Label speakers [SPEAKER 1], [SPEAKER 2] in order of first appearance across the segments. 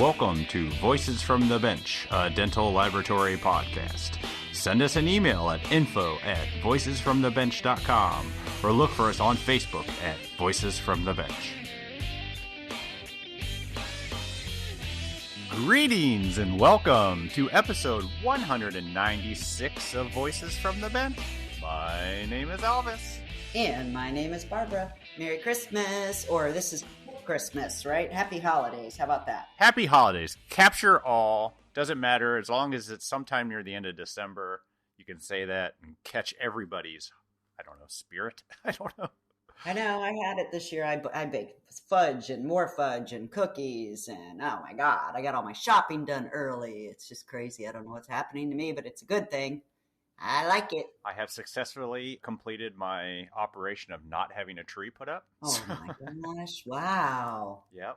[SPEAKER 1] Welcome to Voices from the Bench, a dental laboratory podcast. Send us an email at info@voicesfromthebench.com or look for us on Facebook at Voices from the Bench. Greetings and welcome to episode 196 of Voices from the Bench. My name is Elvis.
[SPEAKER 2] And my name is Barbara. Merry Christmas, or this is Christmas, right? Happy holidays. How about that?
[SPEAKER 1] Happy holidays. Capture all. Doesn't matter. As long as it's sometime near the end of December, you can say that and catch everybody's, spirit. I don't know.
[SPEAKER 2] I know. I had it this year. I baked fudge and more fudge and cookies. And oh my God, I got all my shopping done early. It's just crazy. I don't know what's happening to me, but it's a good thing. I like it.
[SPEAKER 1] I have successfully completed my operation of not having a tree put up.
[SPEAKER 2] Oh my gosh. Wow.
[SPEAKER 1] Yep.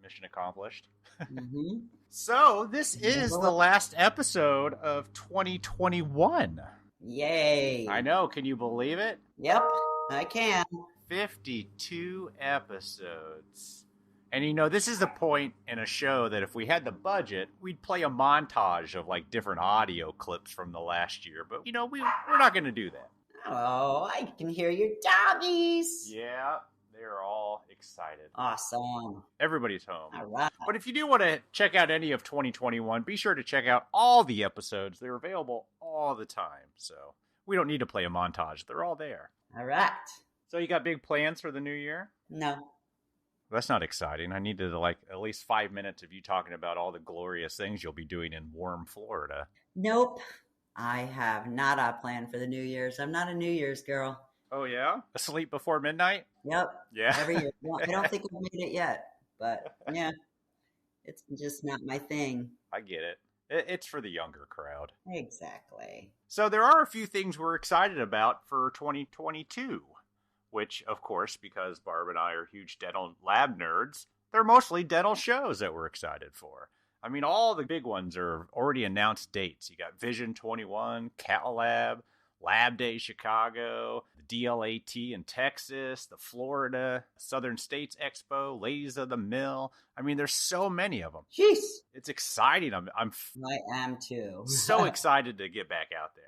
[SPEAKER 1] Mission accomplished.
[SPEAKER 2] Mm-hmm.
[SPEAKER 1] So this is the last episode of 2021.
[SPEAKER 2] Yay.
[SPEAKER 1] I know. Can you believe it?
[SPEAKER 2] Yep, I can.
[SPEAKER 1] 52 episodes. And this is the point in a show that if we had the budget, we'd play a montage of like different audio clips from the last year. But, we're not going to do that.
[SPEAKER 2] Oh, I can hear your doggies.
[SPEAKER 1] Yeah, they're all excited.
[SPEAKER 2] Awesome.
[SPEAKER 1] Everybody's home.
[SPEAKER 2] All right.
[SPEAKER 1] But if you do want to check out any of 2021, be sure to check out all the episodes. They're available all the time. So we don't need to play a montage. They're all there.
[SPEAKER 2] All right.
[SPEAKER 1] So you got big plans for the new year?
[SPEAKER 2] No.
[SPEAKER 1] That's not exciting. I needed at least 5 minutes of you talking about all the glorious things you'll be doing in warm Florida.
[SPEAKER 2] Nope. I have not a plan for the New Year's. I'm not a New Year's girl.
[SPEAKER 1] Oh, yeah? Asleep before midnight?
[SPEAKER 2] Yep.
[SPEAKER 1] Yeah.
[SPEAKER 2] Every year. Well, I don't think I've made it yet, but yeah, it's just not my thing.
[SPEAKER 1] I get it. It's for the younger crowd.
[SPEAKER 2] Exactly.
[SPEAKER 1] So there are a few things we're excited about for 2022. Which, of course, because Barb and I are huge dental lab nerds, they're mostly dental shows that we're excited for. I mean, all the big ones are already announced dates. You got Vision 21, Cal Lab, Lab Day Chicago, the DLAT in Texas, the Florida, Southern States Expo, Ladies of the Mill. I mean, there's so many of them.
[SPEAKER 2] Jeez.
[SPEAKER 1] It's exciting. I
[SPEAKER 2] am too.
[SPEAKER 1] So excited to get back out there.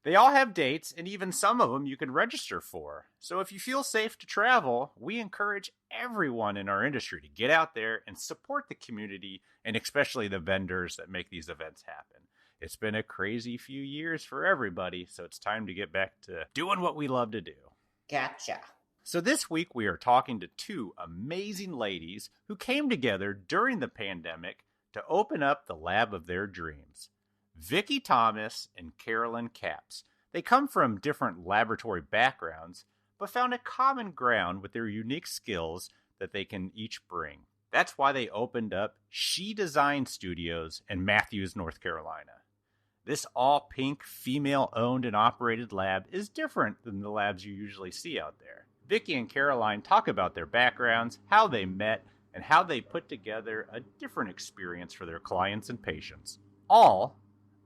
[SPEAKER 1] They all have dates, and even some of them you can register for. So if you feel safe to travel, we encourage everyone in our industry to get out there and support the community, and especially the vendors that make these events happen. It's been a crazy few years for everybody, so it's time to get back to doing what we love to do.
[SPEAKER 2] Gotcha. So
[SPEAKER 1] this week we are talking to two amazing ladies who came together during the pandemic to open up the lab of their dreams. Vicki Thomas and Carolyn Capps. They come from different laboratory backgrounds, but found a common ground with their unique skills that they can each bring. That's why they opened up She Design Studios in Matthews, North Carolina. This all-pink, female-owned and operated lab is different than the labs you usually see out there. Vicki and Carolyn talk about their backgrounds, how they met, and how they put together a different experience for their clients and patients. All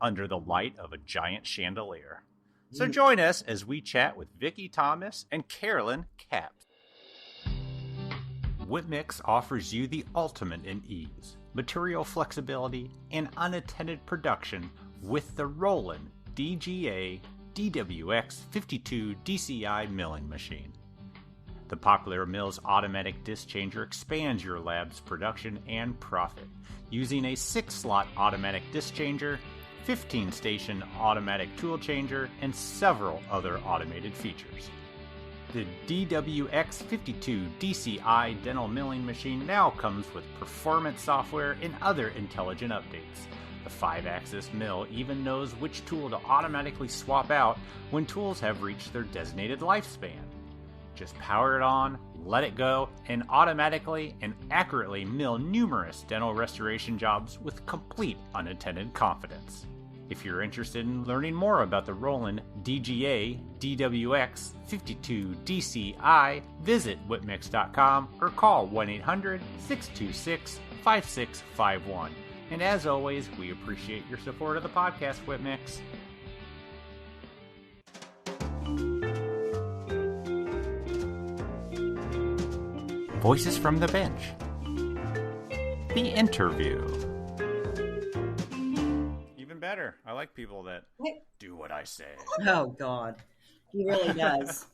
[SPEAKER 1] under the light of a giant chandelier. So join us as we chat with Vicki Thomas and Carolyn Capps. Whitmix offers you the ultimate in ease, material flexibility, and unattended production with the Roland DGA DWX 52 DCI milling machine. The popular Mills automatic disc changer expands your lab's production and profit using a 6-slot automatic disc changer, 15-station automatic tool changer, and several other automated features. The DWX52 DCI dental milling machine now comes with performance software and other intelligent updates. The 5-axis mill even knows which tool to automatically swap out when tools have reached their designated lifespan. Just power it on, let it go, and automatically and accurately mill numerous dental restoration jobs with complete unattended confidence. If you're interested in learning more about the Roland DGA DWX 52 DCI, visit whitmix.com or call 1-800-626-5651. And as always, we appreciate your support of the podcast, Whitmix. Voices from the Bench. The interview. Even better. I like people that do what I say.
[SPEAKER 2] Oh, God. He really does.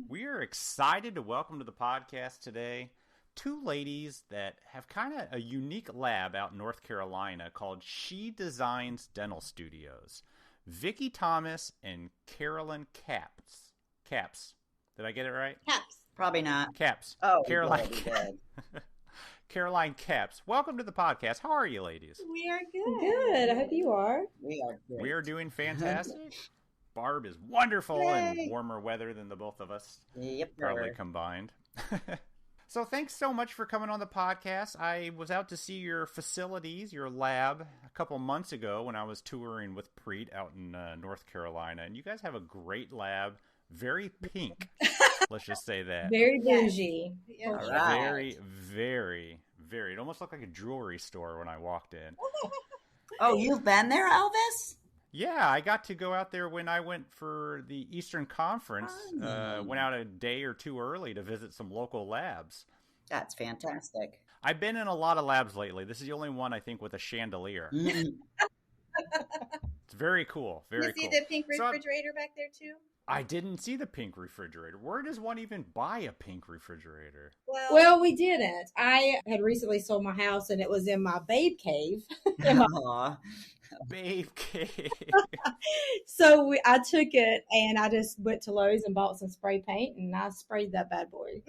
[SPEAKER 1] We are excited to welcome to the podcast today two ladies that have kind of a unique lab out in North Carolina called She Designs Dental Studios. Vicki Thomas and Carolyn Caps. Did I get it right?
[SPEAKER 3] Caps.
[SPEAKER 2] Probably not.
[SPEAKER 1] Caps.
[SPEAKER 2] Oh,
[SPEAKER 1] Caroline.
[SPEAKER 2] Good.
[SPEAKER 1] Caroline Caps. Welcome to the podcast. How are you, ladies?
[SPEAKER 3] We are good.
[SPEAKER 4] Good. I hope you are.
[SPEAKER 2] We are good.
[SPEAKER 1] We are doing fantastic. Barb is wonderful in warmer weather than the both of us.
[SPEAKER 2] Yep.
[SPEAKER 1] Probably combined. So thanks so much for coming on the podcast. I was out to see your facilities, your lab, a couple months ago when I was touring with Preet out in North Carolina. And you guys have a great lab. Very pink. Let's just say that.
[SPEAKER 4] Very bougie.
[SPEAKER 3] Yeah.
[SPEAKER 2] All right.
[SPEAKER 1] Very, very, very. It almost looked like a jewelry store when I walked in.
[SPEAKER 2] Oh, you've been there, Elvis?
[SPEAKER 1] Yeah, I got to go out there when I went for the Eastern Conference. Went out a day or two early to visit some local labs.
[SPEAKER 2] That's fantastic.
[SPEAKER 1] I've been in a lot of labs lately. This is the only one, I think, with a chandelier.
[SPEAKER 2] Mm.
[SPEAKER 1] It's very cool. Very
[SPEAKER 3] You see
[SPEAKER 1] cool.
[SPEAKER 3] the pink refrigerator back there too?
[SPEAKER 1] I didn't see the pink refrigerator. Where does one even buy a pink refrigerator?
[SPEAKER 4] Well, we didn't. I had recently sold my house and it was in my babe cave.
[SPEAKER 2] Aw.
[SPEAKER 1] Babe cave.
[SPEAKER 4] So I took it and I just went to Lowe's and bought some spray paint and I sprayed that bad boy.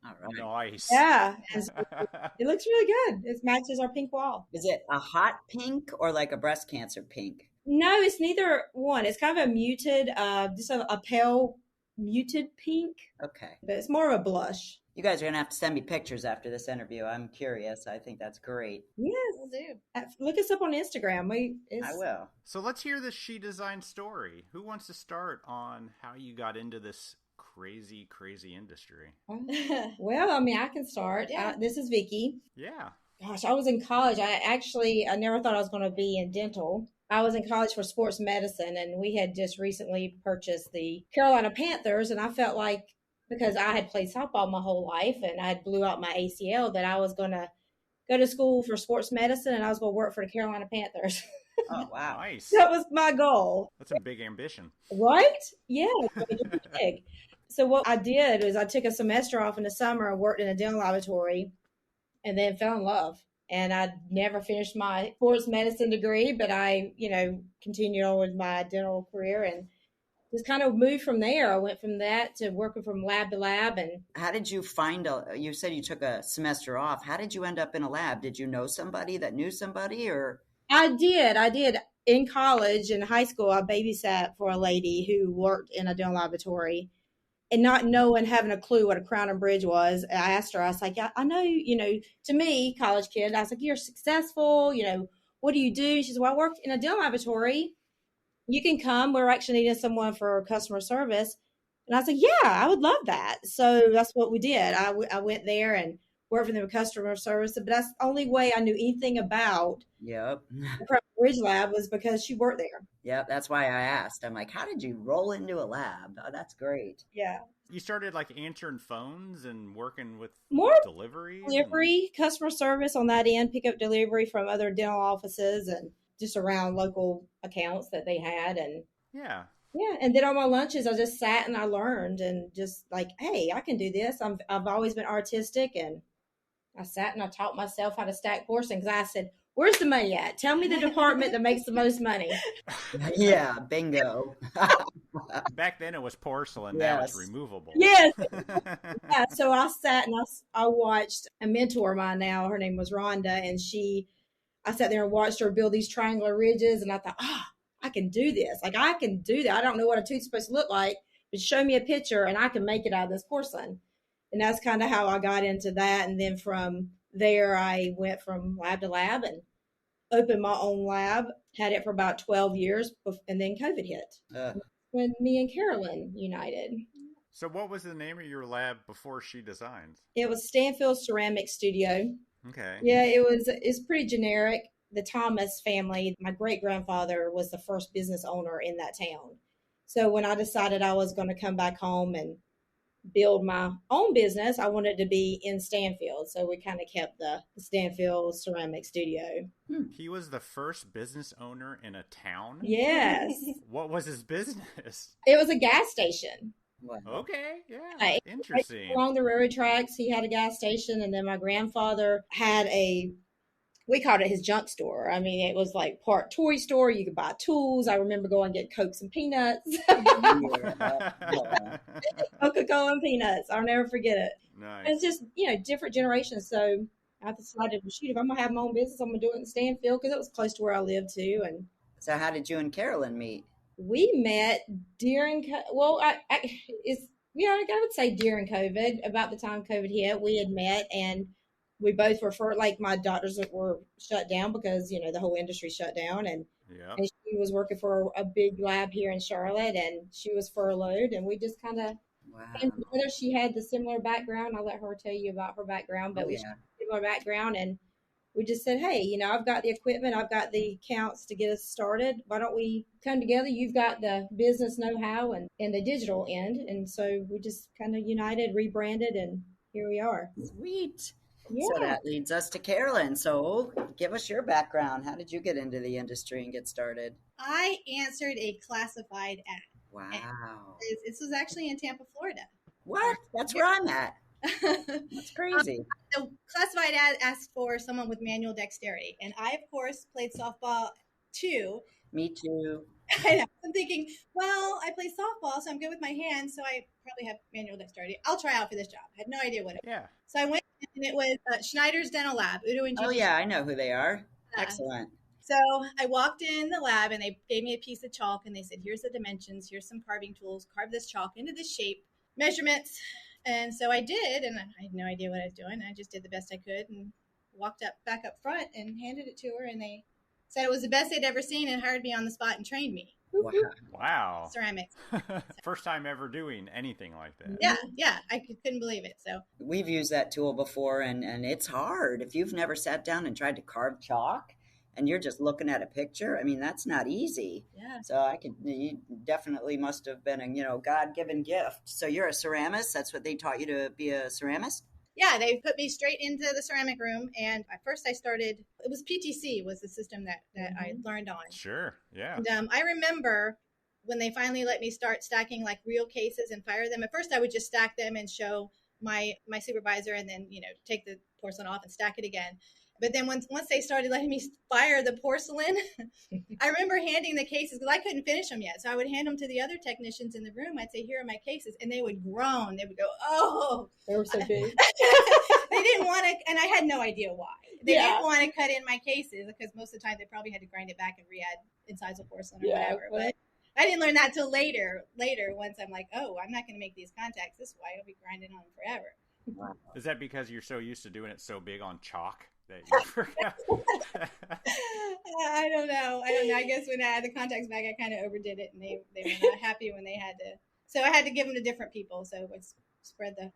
[SPEAKER 2] All right.
[SPEAKER 1] Nice.
[SPEAKER 4] Yeah. It looks really good. It matches our pink wall.
[SPEAKER 2] Is it a hot pink or like a breast cancer pink?
[SPEAKER 4] No, it's neither one. It's kind of a muted, just a pale muted pink,
[SPEAKER 2] Okay.
[SPEAKER 4] but it's more of a blush.
[SPEAKER 2] You guys are going to have to send me pictures after this interview. I'm curious. I think that's great.
[SPEAKER 4] Yes.
[SPEAKER 3] We'll do.
[SPEAKER 4] Look us up on Instagram.
[SPEAKER 2] I will.
[SPEAKER 1] So let's hear the She Design story. Who wants to start on how you got into this crazy, crazy industry?
[SPEAKER 4] Well, I mean, I can start.
[SPEAKER 3] Yeah.
[SPEAKER 4] This is Vicki.
[SPEAKER 1] Yeah.
[SPEAKER 4] Gosh, I was in college. I never thought I was going to be in dental. I was in college for sports medicine, and we had just recently purchased the Carolina Panthers, and I felt like because I had played softball my whole life and I had blew out my ACL that I was going to go to school for sports medicine and I was going to work for the Carolina Panthers.
[SPEAKER 2] Oh, wow.
[SPEAKER 1] Nice.
[SPEAKER 4] That was my goal.
[SPEAKER 1] That's a big ambition.
[SPEAKER 4] Right? Yeah. Big. So what I did is I took a semester off in the summer and worked in a dental laboratory and then fell in love. And I never finished my sports medicine degree, but I, continued on with my dental career and just kind of moved from there. I went from that to working from lab to lab. And
[SPEAKER 2] How did you find you said you took a semester off. How did you end up in a lab? Did you know somebody that knew somebody or?
[SPEAKER 4] I did. In college and high school, I babysat for a lady who worked in a dental laboratory. And not knowing, having a clue what a crown and bridge was, I asked her, I was like, I know, to me, college kid, I was like, you're successful, what do you do? She said, well, I worked in a dental laboratory. You can come. We're actually needing someone for customer service. And I was like, yeah, I would love that. So that's what we did. I went there and worked for them with customer service. But that's the only way I knew anything about
[SPEAKER 2] Yep.
[SPEAKER 4] the Crown and Bridge lab was because she worked there.
[SPEAKER 2] Yep. That's why I asked. I'm like, how did you roll into a lab? Oh, that's great.
[SPEAKER 4] Yeah.
[SPEAKER 1] You started like answering phones and working with
[SPEAKER 4] More
[SPEAKER 1] deliveries?
[SPEAKER 4] delivery, customer service on that end, pick up delivery from other dental offices and just around local accounts that they had. And
[SPEAKER 1] Yeah.
[SPEAKER 4] and then on my lunches, I just sat and I learned and just like, hey, I can do this. I've always been artistic, and I sat and I taught myself how to stack porcelain because I said, where's the money at? Tell me the department that makes the most money.
[SPEAKER 2] Yeah. Bingo.
[SPEAKER 1] Back then it was porcelain.
[SPEAKER 2] Yes.
[SPEAKER 1] Now it's removable.
[SPEAKER 4] Yes. Yeah. So I sat and I watched a mentor of mine now. Her name was Rhonda, and I sat there and watched her build these triangular ridges, and I thought, I can do this. Like, I can do that. I don't know what a tooth's supposed to look like, but show me a picture and I can make it out of this porcelain. And that's kind of how I got into that. And then from there, I went from lab to lab and opened my own lab, had it for about 12 years, and then COVID hit when me and Carolyn united.
[SPEAKER 1] So what was the name of your lab before She Designs?
[SPEAKER 4] It was Stanfield Ceramic Studio.
[SPEAKER 1] Okay.
[SPEAKER 4] Yeah, it's pretty generic. The Thomas family, my great-grandfather was the first business owner in that town. So when I decided I was going to come back home and build my own business, I wanted to be in Stanfield. So we kind of kept the Stanfield ceramic studio.
[SPEAKER 1] He was the first business owner in a town?
[SPEAKER 4] Yes.
[SPEAKER 1] What was his business?
[SPEAKER 4] It was a gas station.
[SPEAKER 2] Wow.
[SPEAKER 1] Okay, yeah.
[SPEAKER 4] Right.
[SPEAKER 1] Interesting.
[SPEAKER 4] Right along the railroad tracks, he had a gas station. And then my grandfather had we called it his junk store. I mean, it was like part toy store. You could buy tools. I remember going and get Cokes and peanuts. Coca-Cola and peanuts. I'll never forget it.
[SPEAKER 1] Nice.
[SPEAKER 4] It's just, different generations. So I decided, shoot, if I'm going to have my own business, I'm going to do it in Stanfield because it was close to where I lived too. And
[SPEAKER 2] So how did you and Carolyn meet?
[SPEAKER 4] we met during, I would say during COVID, about the time COVID hit, we had met, and we both were my doctors were shut down because, the whole industry shut down. And she was working for a big lab here in Charlotte, and she was furloughed, and we just kind of came together. She had the similar background. I'll let her tell you about her background, but we had a similar background, and we just said, hey, I've got the equipment, I've got the accounts to get us started. Why don't we come together? You've got the business know-how and the digital end. And so we just kind of united, rebranded, and here we are.
[SPEAKER 2] Sweet.
[SPEAKER 4] Yeah.
[SPEAKER 2] So that leads us to Carolyn. So give us your background. How did you get into the industry and get started?
[SPEAKER 3] I answered a classified ad.
[SPEAKER 2] Wow.
[SPEAKER 3] This was actually in Tampa, Florida.
[SPEAKER 2] What? That's where I'm at. That's crazy.
[SPEAKER 3] The classified ad asked for someone with manual dexterity. And I, of course, played softball too.
[SPEAKER 2] Me too.
[SPEAKER 3] I know. I'm thinking, well, I play softball, so I'm good with my hands, so I probably have manual dexterity. I'll try out for this job. I had no idea what it was.
[SPEAKER 1] Yeah.
[SPEAKER 3] So I went, and it was Schneider's Dental Lab. Udo and
[SPEAKER 2] Oh,
[SPEAKER 3] Gigi.
[SPEAKER 2] yeah, I know who they are. Excellent.
[SPEAKER 3] So I walked in the lab, and they gave me a piece of chalk, and they said, here's the dimensions, here's some carving tools, carve this chalk into this shape, measurements. And so I did, and I had no idea what I was doing. I just did the best I could and walked back up front and handed it to her, and they said it was the best they'd ever seen and hired me on the spot and trained me.
[SPEAKER 1] Wow.
[SPEAKER 3] Ceramics.
[SPEAKER 1] First time ever doing anything like that.
[SPEAKER 3] Yeah. I couldn't believe it. So
[SPEAKER 2] we've used that tool before, and it's hard. If you've never sat down and tried to carve chalk and you're just looking at a picture, I mean, that's not easy.
[SPEAKER 3] Yeah.
[SPEAKER 2] So you definitely must have been a, God-given gift. So you're a ceramist. That's what they taught you to be a ceramist?
[SPEAKER 3] Yeah, they put me straight into the ceramic room, and at first I started, it was PTC was the system that I learned on.
[SPEAKER 1] Sure, yeah.
[SPEAKER 3] And I remember when they finally let me start stacking like real cases and fire them. At first I would just stack them and show my supervisor, and then, take the porcelain off and stack it again. But then once they started letting me fire the porcelain, I remember handing the cases because I couldn't finish them yet. So I would hand them to the other technicians in the room. I'd say, here are my cases. And they would groan. They would go, oh.
[SPEAKER 4] They were so big.
[SPEAKER 3] They didn't want to, and I had no idea why. They didn't want to cut in my cases because most of the time they probably had to grind it back and re-add incisal porcelain or whatever. But I didn't learn that till later, once I'm like, oh, I'm not going to make these contacts this way. I'll be grinding on them forever.
[SPEAKER 2] Wow.
[SPEAKER 1] Is that because you're so used to doing it so big on chalk that
[SPEAKER 3] I don't know. I guess when I had the contacts back, I kind of overdid it, and they were not happy when they had to. So I had to give them to different people. So it's spread the.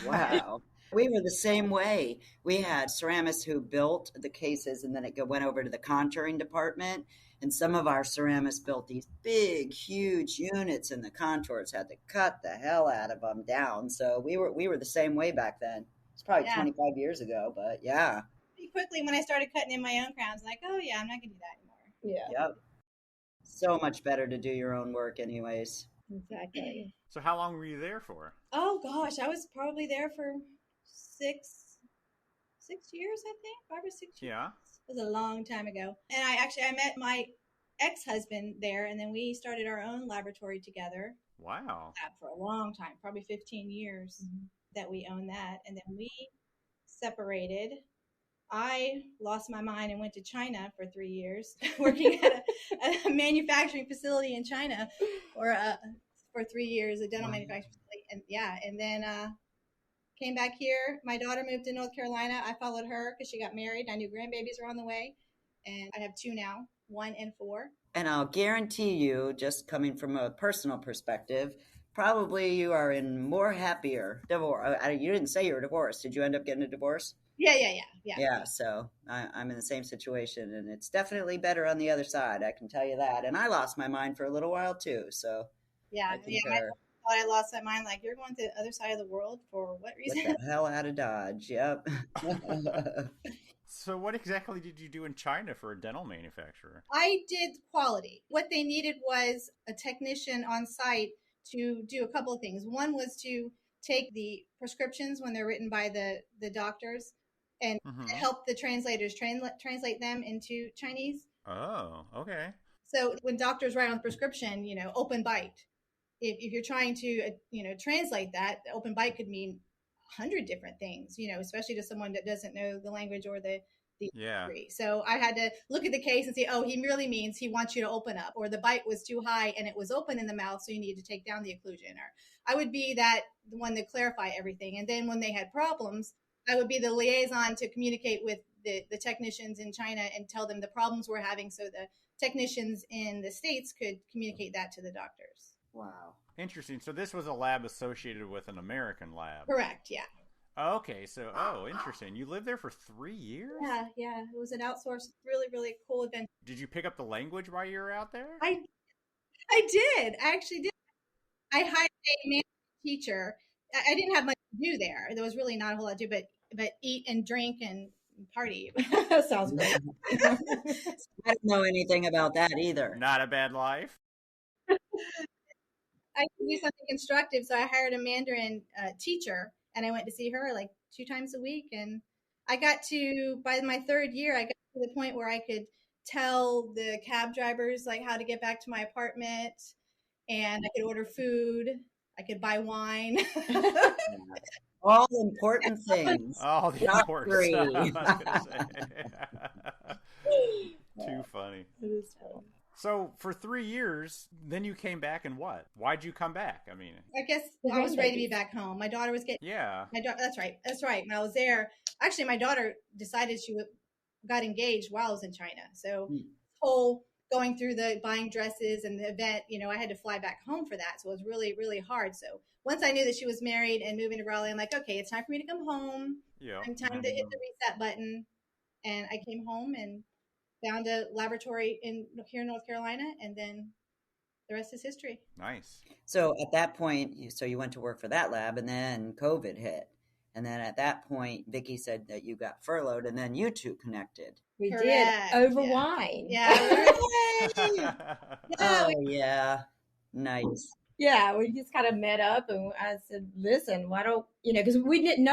[SPEAKER 2] Wow. We were the same way. We had ceramists who built the cases, and then it went over to the contouring department. And some of our ceramists built these big, huge units, and the contours had to cut the hell out of them down. So we were the same way back then. It's probably 25 years ago, but yeah.
[SPEAKER 3] Pretty quickly, when I started cutting in my own crowns, like, oh yeah, I'm not gonna do that anymore.
[SPEAKER 4] Yeah.
[SPEAKER 2] Yep. So much better to do your own work, anyways.
[SPEAKER 4] Exactly.
[SPEAKER 1] So how long were you there for?
[SPEAKER 3] Oh gosh, I was probably there for 6 years, I think, 5 or 6 years.
[SPEAKER 1] Yeah.
[SPEAKER 3] It was a long time ago. And I met my ex-husband there, and then we started our own laboratory together.
[SPEAKER 1] Wow.
[SPEAKER 3] For a long time, probably 15 years that we owned that. And then we separated. I lost my mind and went to China for 3 years, working at a manufacturing facility in China for 3 years, a dental manufacturing facility. And then came back here. My daughter moved to North Carolina. I followed her because she got married. I knew grandbabies were on the way. And I have 2 now, 1 and 4.
[SPEAKER 2] And I'll guarantee you, just coming from a personal perspective, probably you are in more happier divorce. You didn't say you were divorced. Did you end up getting a divorce?
[SPEAKER 3] Yeah.
[SPEAKER 2] Yeah, so I'm in the same situation, and it's definitely better on the other side. I can tell you that. And I lost my mind for a little while too. So
[SPEAKER 3] yeah. My thought I lost my mind. Like, you're going to the other side of the world for what reason?
[SPEAKER 2] Get the hell out of Dodge. Yep.
[SPEAKER 1] So what exactly did you do in China for a dental manufacturer?
[SPEAKER 3] I did quality. What they needed was a technician on site to do a couple of things. One was to take the prescriptions when they're written by the doctors and help the translators translate them into Chinese.
[SPEAKER 1] Oh, okay. So
[SPEAKER 3] when doctors write on the prescription, open bite. If you're trying to, translate that, open bite could mean 100 different things, especially to someone that doesn't know the language or the degree. So I had to look at the case and say, oh, he merely means he wants you to open up, or the bite was too high and it was open in the mouth, so you need to take down the occlusion. Or I would be the one to clarify everything. And then when they had problems, I would be the liaison to communicate with the technicians in China and tell them the problems we're having, so the technicians in the States could communicate that to the doctors.
[SPEAKER 2] Wow.
[SPEAKER 1] Interesting. So this was a lab associated with an American lab.
[SPEAKER 3] Correct, yeah.
[SPEAKER 1] Okay, so, interesting. You lived there for 3 years?
[SPEAKER 3] Yeah. It was an outsourced, really, really cool event.
[SPEAKER 1] Did you pick up the language while you were out there?
[SPEAKER 3] I did. I actually did. I hired a management teacher. I didn't have much to do there. There was really not a whole lot to do, but eat and drink and party.
[SPEAKER 4] Sounds great.
[SPEAKER 2] I don't know anything about that either.
[SPEAKER 1] Not a bad life.
[SPEAKER 3] I could do something constructive, so I hired a Mandarin teacher, and I went to see her like 2 times a week. And I got to, by my 3rd year, I got to the point where I could tell the cab drivers like how to get back to my apartment, and I could order food, I could buy wine.
[SPEAKER 2] All important things.
[SPEAKER 1] All the
[SPEAKER 2] Not
[SPEAKER 1] important
[SPEAKER 2] free.
[SPEAKER 1] stuff, I was gonna say. Too funny.
[SPEAKER 4] It is funny.
[SPEAKER 1] So for 3 years, then you came back, and what? Why'd you come back? I mean,
[SPEAKER 3] I guess I was ready to be back home. My daughter was getting.
[SPEAKER 1] Yeah.
[SPEAKER 3] That's right. When I was there, actually, my daughter decided she got engaged while I was in China. So whole going through the buying dresses and the event, I had to fly back home for that. So it was really, really hard. So once I knew that she was married and moving to Raleigh, I'm like, okay, it's time for me to come home.
[SPEAKER 1] Yeah.
[SPEAKER 3] Time to hit the reset button. And I came home and found a laboratory here in North Carolina, and then the rest is history.
[SPEAKER 2] Nice. So at that point, you went to work for that lab, and then COVID hit. And then at that point, Vicki said that you got furloughed, and then you two connected.
[SPEAKER 4] We
[SPEAKER 3] Correct.
[SPEAKER 4] did over wine.
[SPEAKER 3] Yeah.
[SPEAKER 2] Oh, yeah. Nice.
[SPEAKER 4] Yeah, we just kind of met up, and I said, listen, why don't, because we didn't,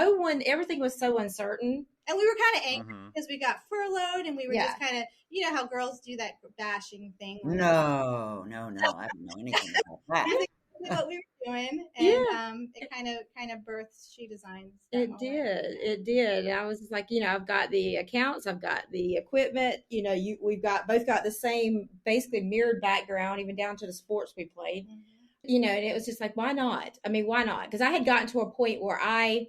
[SPEAKER 4] everything was so uncertain.
[SPEAKER 3] And we were kind of angry because we got furloughed, and we were just kind of, how girls do that bashing thing.
[SPEAKER 2] No. I don't know anything about that.
[SPEAKER 3] What we were doing, and it kind of birthed She Designs.
[SPEAKER 4] It did. And I was just like, I've got the accounts, I've got the equipment. We've both got the same, basically mirrored background, even down to the sports we played. And it was just like, why not? I mean, why not? Because I had gotten to a point where I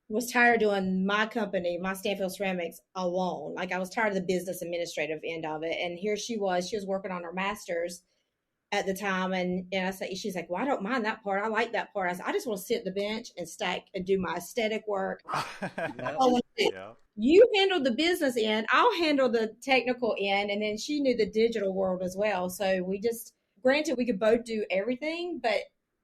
[SPEAKER 4] was tired of doing my company, my Stanfield Ceramics, alone. Like, I was tired of the business administrative end of it. And here she was working on her master's at the time. And I said, she's like, well, I don't mind that part. I like that part. I said, I just want to sit at the bench and stack and do my aesthetic work. You handle the business end, I'll handle the technical end. And then she knew the digital world as well. So we just, granted, we could both do everything, but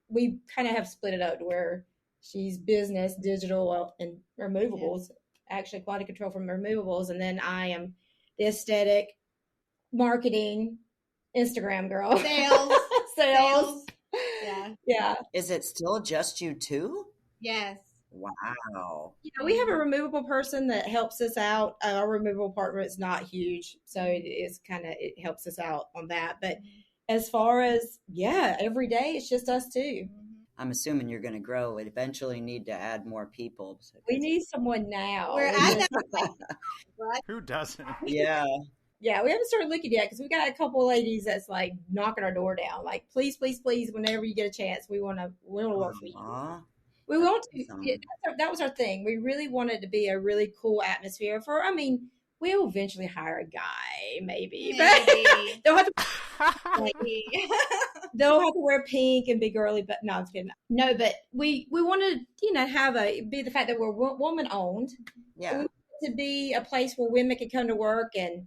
[SPEAKER 4] we kind of have split it up to where she's business, digital, and removables, actually quality control from removables. And then I am the aesthetic, marketing, Instagram girl. Sales. Yeah.
[SPEAKER 2] Is it still just you two?
[SPEAKER 3] Yes.
[SPEAKER 2] Wow.
[SPEAKER 4] We have a removable person that helps us out. Our removable apartment is not huge, so it helps us out on that. But as far as, every day it's just us two.
[SPEAKER 2] I'm assuming you're going to grow and eventually need to add more people.
[SPEAKER 4] We need someone now.
[SPEAKER 3] We're at
[SPEAKER 1] Who doesn't?
[SPEAKER 2] Yeah.
[SPEAKER 4] Yeah, we haven't started looking yet because we got a couple of ladies that's like knocking our door down. Like, please, whenever you get a chance, we want to work for you. We want to. That was our thing. We really wanted to be a really cool atmosphere we'll eventually hire a guy, maybe. They'll have to. They'll have to wear pink and be girly, but no, I'm just kidding. No, but we want to, be the fact that we're woman owned.
[SPEAKER 2] Yeah.
[SPEAKER 4] We want it to be a place where women can come to work and,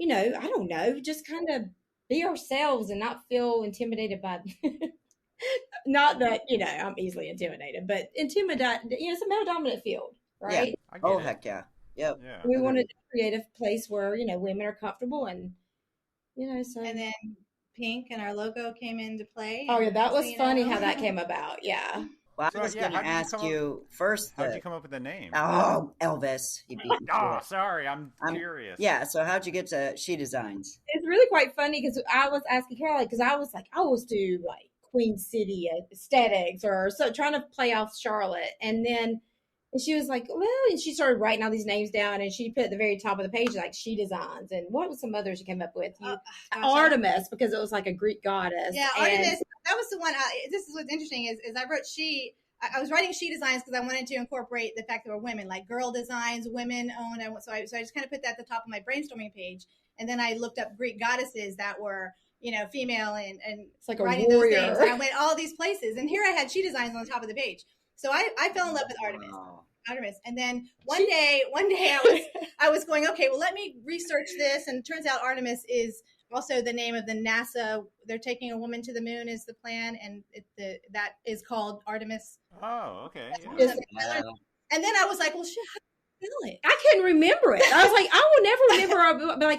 [SPEAKER 4] I don't know, just kind of be ourselves and not feel intimidated by Not that, I'm easily intimidated, but it's a male dominant field, right?
[SPEAKER 1] I get
[SPEAKER 2] Oh,
[SPEAKER 1] it.
[SPEAKER 2] heck yeah. Yep.
[SPEAKER 1] Yeah.
[SPEAKER 4] We wanted to create a place where, women are comfortable and, so.
[SPEAKER 3] And then pink and our logo came into play.
[SPEAKER 4] Oh, yeah,
[SPEAKER 3] and
[SPEAKER 4] that was
[SPEAKER 3] so,
[SPEAKER 4] funny how that came about. Yeah.
[SPEAKER 2] Well,
[SPEAKER 1] So,
[SPEAKER 2] I was going to ask you first.
[SPEAKER 1] How'd you come up with the name?
[SPEAKER 2] Oh, Elvis. He beat me to
[SPEAKER 1] Oh,
[SPEAKER 2] it.
[SPEAKER 1] sorry. I'm curious.
[SPEAKER 2] Yeah, so how'd you get to She Designs?
[SPEAKER 4] It's really quite funny because I was asking Carolyn, because I was like, I always do like Queen City aesthetics or so, trying to play off Charlotte. And then she was like, well, and she started writing all these names down, and she put at the very top of the page, like, She Designs. And what was some others you came up with? Artemis, because it was like a Greek goddess.
[SPEAKER 3] Yeah, Artemis. That was the one. This is what's interesting is I wrote I was writing She Designs because I wanted to incorporate the fact that we're women, like girl designs, women owned. So I just kind of put that at the top of my brainstorming page. And then I looked up Greek goddesses that were, female and
[SPEAKER 4] it's like
[SPEAKER 3] writing
[SPEAKER 4] a warrior.
[SPEAKER 3] those names. And I went all these places. And here I had She Designs on the top of the page. So I fell in love with Artemis.
[SPEAKER 2] Oh.
[SPEAKER 3] Artemis. And then one day I was going, okay, well, let me research this. And it turns out Artemis is also the name of the NASA. They're taking a woman to the moon is the plan. And that is called Artemis.
[SPEAKER 1] Oh, okay.
[SPEAKER 3] Yeah. And then I was like, well, shit, how do you spell it?
[SPEAKER 4] I couldn't remember it. I was like, I will never remember. I'll be like,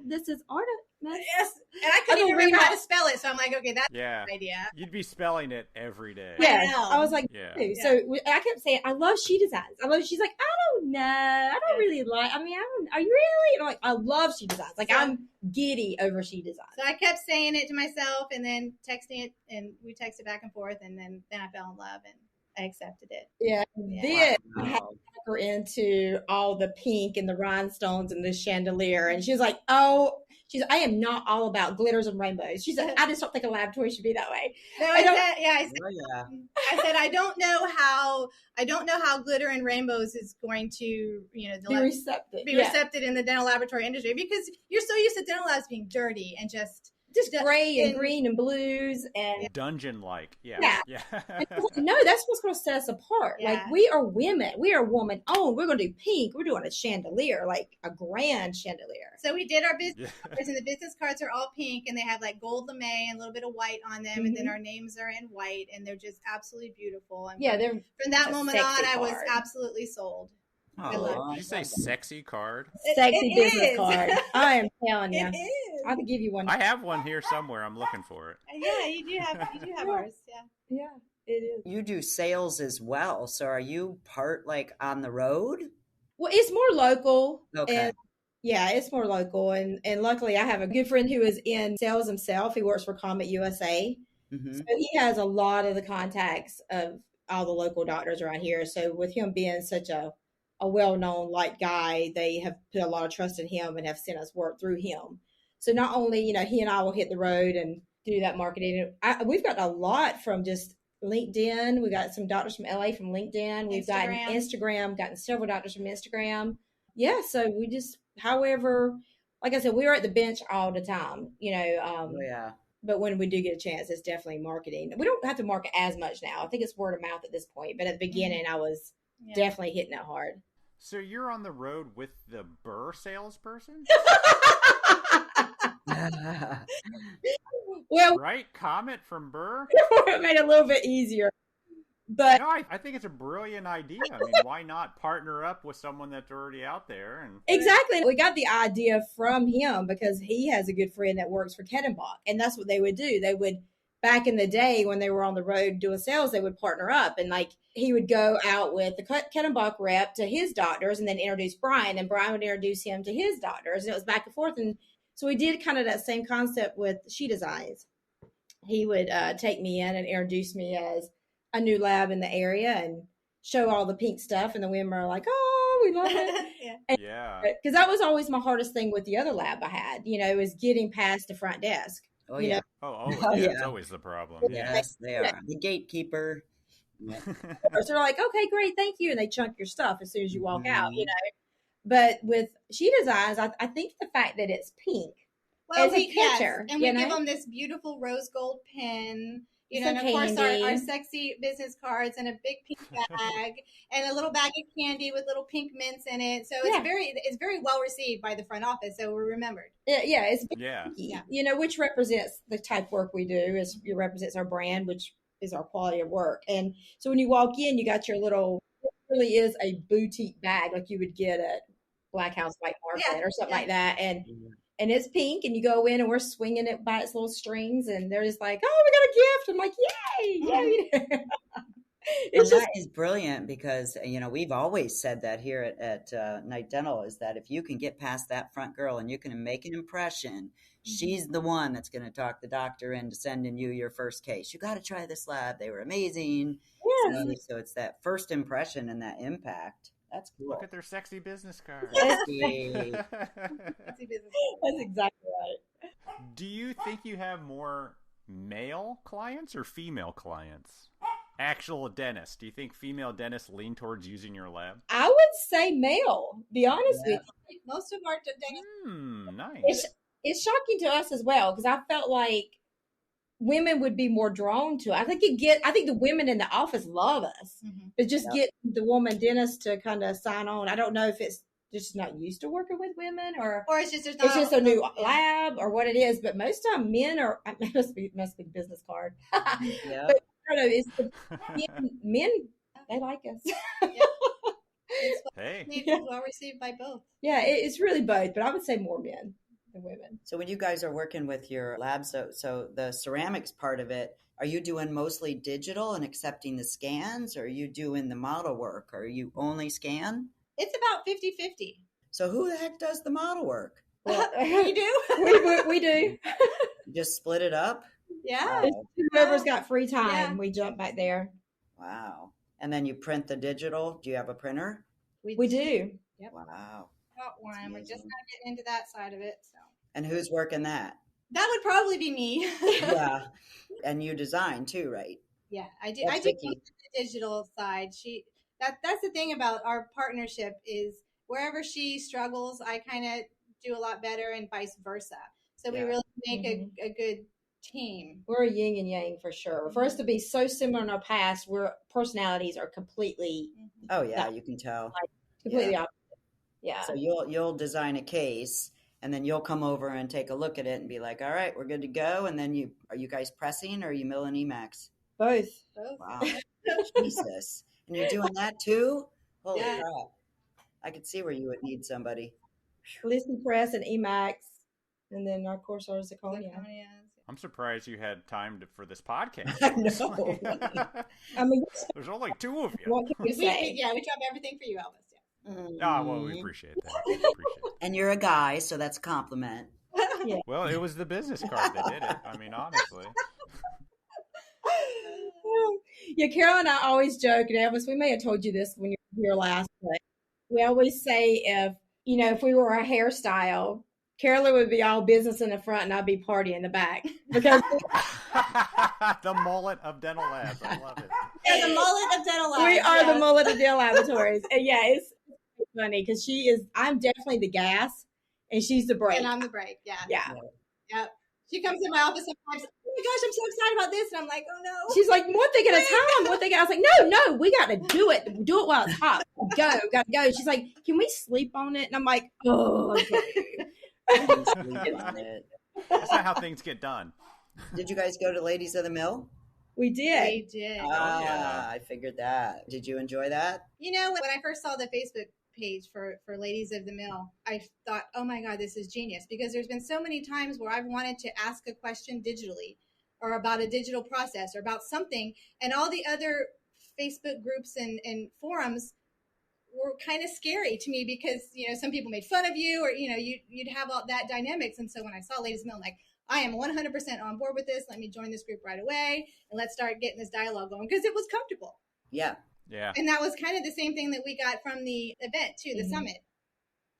[SPEAKER 4] this is Artemis.
[SPEAKER 3] Yes. And I couldn't even remember how to spell it. So I'm like, okay, that's an idea.
[SPEAKER 1] You'd be spelling it every day.
[SPEAKER 4] Yeah. I was like,
[SPEAKER 1] yeah.
[SPEAKER 4] So I kept saying, I love She Designs. She's like, I don't know. I don't really like, are you really? And I'm like, I love She Designs. Like, so, I'm giddy over She Designs.
[SPEAKER 3] So I kept saying it to myself and then texting it, and we texted back and forth, and then I fell in love and I accepted it.
[SPEAKER 4] Yeah. Then I had to talk her into all the pink and the rhinestones and the chandelier. And she was like, I am not all about glitters and rainbows. She said, I just don't think a laboratory should be that way.
[SPEAKER 3] No, I said, I don't know how glitter and rainbows is going to, be receptive in the dental laboratory industry, because you're so used to dental labs being dirty and just
[SPEAKER 4] gray and green and blues and
[SPEAKER 1] dungeon-like. Yeah.
[SPEAKER 4] No, that's what's going to set us apart. Yeah. Like, we are women. We are woman owned. We're going to do pink. We're doing a chandelier, like a grand chandelier.
[SPEAKER 3] So we did our business cards, and the business cards are all pink, and they have like gold lame and a little bit of white on them, and then our names are in white, and they're just absolutely beautiful. And from that moment on, I was absolutely sold.
[SPEAKER 1] Did you say sexy card?
[SPEAKER 4] Sexy business card. I am telling you.
[SPEAKER 3] It is.
[SPEAKER 4] I can give you one.
[SPEAKER 1] I have one here somewhere. I'm looking for it.
[SPEAKER 3] Yeah, you do have ours. Yeah.
[SPEAKER 4] Yeah, it is.
[SPEAKER 2] You do sales as well. So are you part like on the road?
[SPEAKER 4] Well, it's more local.
[SPEAKER 2] Okay.
[SPEAKER 4] And it's more local. And luckily I have a good friend who is in sales himself. He works for Comet USA. Mm-hmm. So he has a lot of the contacts of all the local doctors around here. So with him being such a well-known guy, they have put a lot of trust in him and have sent us work through him. So not only, he and I will hit the road and do that marketing. We've got a lot from just LinkedIn. We got some doctors from LA from LinkedIn. We've gotten Instagram, gotten several doctors from Instagram. Yeah. So we just, however, like I said, we are at the bench all the time, But when we do get a chance, it's definitely marketing. We don't have to market as much now. I think it's word of mouth at this point. But at the beginning, I was definitely hitting it hard.
[SPEAKER 1] So you're on the road with the Burr salesperson?
[SPEAKER 4] Well,
[SPEAKER 1] right? Comet from Burr?
[SPEAKER 4] It made it a little bit easier. But
[SPEAKER 1] no, I think it's a brilliant idea. I mean, why not partner up with someone that's already out there? And
[SPEAKER 4] exactly. We got the idea from him because he has a good friend that works for Kettenbach. And that's what they would do. They would, back in the day when they were on the road doing sales, they would partner up. And he would go out with the Kettenbach rep to his doctors and then introduce Brian. And Brian would introduce him to his doctors. And it was back and forth. And so we did kind of that same concept with She Designs. He would take me in and introduce me as a new lab in the area and show all the pink stuff. And the women are like, oh, we love it.
[SPEAKER 1] Yeah.
[SPEAKER 4] Because that was always my hardest thing with the other lab I had, is getting past the front desk.
[SPEAKER 2] Oh, yeah.
[SPEAKER 1] It's always the problem.
[SPEAKER 2] Yes, they are. The gatekeeper.
[SPEAKER 4] So they're like, okay, great, thank you. And they chunk your stuff as soon as you walk out, But with She Designs, I think the fact that it's pink as a picture.
[SPEAKER 3] And we give them this beautiful rose gold pin, And of course our
[SPEAKER 4] candy.
[SPEAKER 3] sexy business cards and a big pink bag and a little bag of candy with little pink mints in it. So it's very well received by the front office. So we're remembered.
[SPEAKER 4] Yeah, it's
[SPEAKER 1] Yeah.
[SPEAKER 4] which represents the type of work we do. It represents our brand, which is our quality of work. And so when you walk in, you got your little, it really is a boutique bag like you would get at Black House White Market or something like that. And it's pink, and you go in, and we're swinging it by its little strings, and they're just like, "Oh, we got a gift!" I'm like, "Yay, yay!"
[SPEAKER 2] And that is brilliant because we've always said that here at Night Dental is that if you can get past that front girl and you can make an impression, she's the one that's going to talk the doctor into sending you your first case. You got to try this lab; they were amazing.
[SPEAKER 4] Yes.
[SPEAKER 2] So it's that first impression and that impact. That's cool.
[SPEAKER 1] Look at their sexy business card.
[SPEAKER 2] Sexy.
[SPEAKER 4] That's exactly right.
[SPEAKER 1] Do you think you have more male clients or female clients? Actual dentists. Do you think female dentists lean towards using your lab?
[SPEAKER 4] I would say male. Be honest with you.
[SPEAKER 3] Most of our dentists.
[SPEAKER 1] Nice.
[SPEAKER 4] It's shocking to us as well because I felt like women would be more drawn to it. I think the women in the office love us, but just get the woman dentist to kind of sign on. I don't know if it's just not used to working with women or
[SPEAKER 3] it's just
[SPEAKER 4] a new lab or what it is. But most of the time, men are must be business card. But I don't know. It's men. They like us.
[SPEAKER 1] Hey,
[SPEAKER 3] well received by both.
[SPEAKER 4] Yeah, it's really both, but I would say more men than women.
[SPEAKER 2] So when you guys are working with your lab, so the ceramics part of it, are you doing mostly digital and accepting the scans, or are you doing the model work? Or are you only scan?
[SPEAKER 3] It's about 50-50.
[SPEAKER 2] So who the heck does the model work?
[SPEAKER 4] Well,
[SPEAKER 3] you do?
[SPEAKER 4] we do.
[SPEAKER 2] You just split it up?
[SPEAKER 3] Yeah.
[SPEAKER 2] Wow.
[SPEAKER 4] Whoever's got free time, we jump back there.
[SPEAKER 2] Wow. And then you print the digital. Do you have a printer?
[SPEAKER 4] We do.
[SPEAKER 3] Yep.
[SPEAKER 2] Wow.
[SPEAKER 3] Got one. We're just not getting into that side of it. So.
[SPEAKER 2] And who's working that?
[SPEAKER 3] That would probably be me.
[SPEAKER 2] Yeah. And you design too, right?
[SPEAKER 3] Yeah, I do.
[SPEAKER 2] That's
[SPEAKER 3] I do
[SPEAKER 2] Vicki.
[SPEAKER 3] the digital side. That's the thing about our partnership is wherever she struggles, I kind of do a lot better, and vice versa. So we really make a good team.
[SPEAKER 4] We're a yin and yang for sure. For us to be so similar in our past, where personalities are completely.
[SPEAKER 2] Oh yeah, you can tell.
[SPEAKER 4] Completely opposite. Yeah.
[SPEAKER 2] So you'll design a case, and then you'll come over and take a look at it and be like, all right, we're good to go. And then are you guys pressing or are you milling Emacs?
[SPEAKER 4] Both.
[SPEAKER 2] Wow. Jesus. And you're doing that too? Holy crap. I could see where you would need somebody.
[SPEAKER 4] Listen Press and Emacs. And then, of course, our Zirconia.
[SPEAKER 1] I'm surprised you had time for this podcast.
[SPEAKER 2] I know.
[SPEAKER 4] I mean,
[SPEAKER 1] there's only two of you.
[SPEAKER 4] What can you say?
[SPEAKER 3] We drop everything for you, Elvis.
[SPEAKER 1] Yeah. Well, we appreciate that.
[SPEAKER 2] And you're a guy, so that's a compliment.
[SPEAKER 4] Yeah.
[SPEAKER 1] Well, it was the business card that did it. I mean, honestly.
[SPEAKER 4] Yeah, Carol and I always joke, and Elvis, we may have told you this when you were here last, but we always say if we were a hairstyle, Carolyn would be all business in the front and I'd be party in the back. Because
[SPEAKER 1] the mullet of dental labs. I love it.
[SPEAKER 3] Yeah, the mullet of dental labs.
[SPEAKER 4] We are the mullet of dental laboratories. And yeah, it's funny because I'm definitely the gas and she's the brake.
[SPEAKER 3] And I'm the brake, yeah.
[SPEAKER 4] Yeah.
[SPEAKER 3] She comes in my office sometimes, oh my gosh, I'm so excited about this. And I'm like, oh no.
[SPEAKER 4] She's like, one thing at a time, one thing. I was like, no, we got to do it. Do it while it's hot. Gotta go. She's like, can we sleep on it? And I'm like, oh, okay.
[SPEAKER 1] That's not how things get done.
[SPEAKER 2] Did you guys go to Ladies of the Mill?
[SPEAKER 4] We did.
[SPEAKER 3] We did.
[SPEAKER 2] I figured that. Did you enjoy that?
[SPEAKER 3] When I first saw the Facebook page for Ladies of the Mill, I thought, oh my God, this is genius, because there's been so many times where I've wanted to ask a question digitally or about a digital process or about something, and all the other Facebook groups and forums were kind of scary to me because, some people made fun of you or, you'd have all that dynamics. And so when I saw Ladies of the Mill, I'm like, I am 100% on board with this. Let me join this group right away and let's start getting this dialogue going because it was comfortable.
[SPEAKER 2] Yeah.
[SPEAKER 1] Yeah.
[SPEAKER 3] And that was kind of the same thing that we got from the event too, the summit,